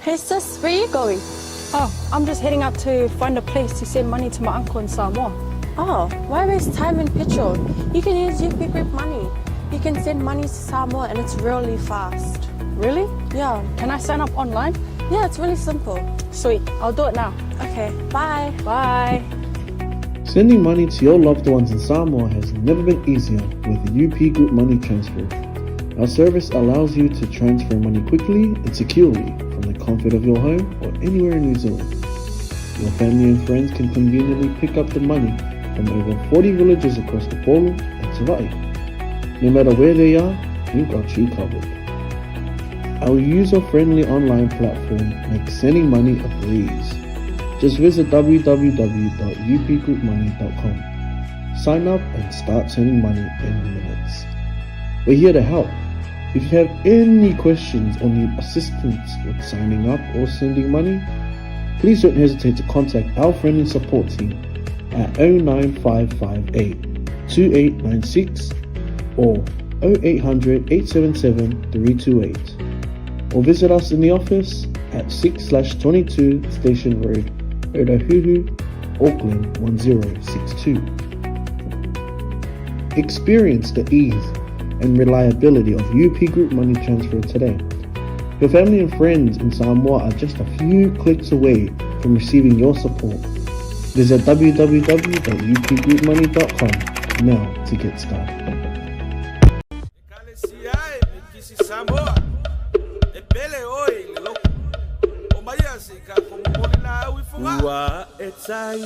Hey sis, where are you going? Oh, I'm just heading out to find a place to send money to my uncle in Samoa. Oh, why waste time and petrol? You can use UP Group Money. You can send money to Samoa and it's really fast. Really? Yeah. Can I sign up online? Yeah, it's really simple. Sweet, I'll do it now. Okay, bye. Bye. Sending money to your loved ones in Samoa has never been easier with the UP Group Money Transfer. Our service allows you to transfer money quickly and securely from the comfort of your home or anywhere in New Zealand. Your family and friends can conveniently pick up the money from over 40 villages across the Polo and 𝚟𝚑𝚍𝚍. No matter where they are, we've got you covered. Our user-friendly online platform makes sending money a breeze. Just visit www.upgroupmoney.com. Sign up and start sending money in minutes. We're here to help. If you have any questions or need assistance with signing up or sending money, please don't hesitate to contact our friendly support team at 09558 2896 or 0800 877 328, or visit us in the office at 6/22 Station Road, Otahuhu, Auckland 1062. Experience the ease and reliability of UP Group Money Transfer today. Your family and friends in Samoa are just a few clicks away from receiving your support. Visit www.upgroupmoney.com now to get started. Ua e tai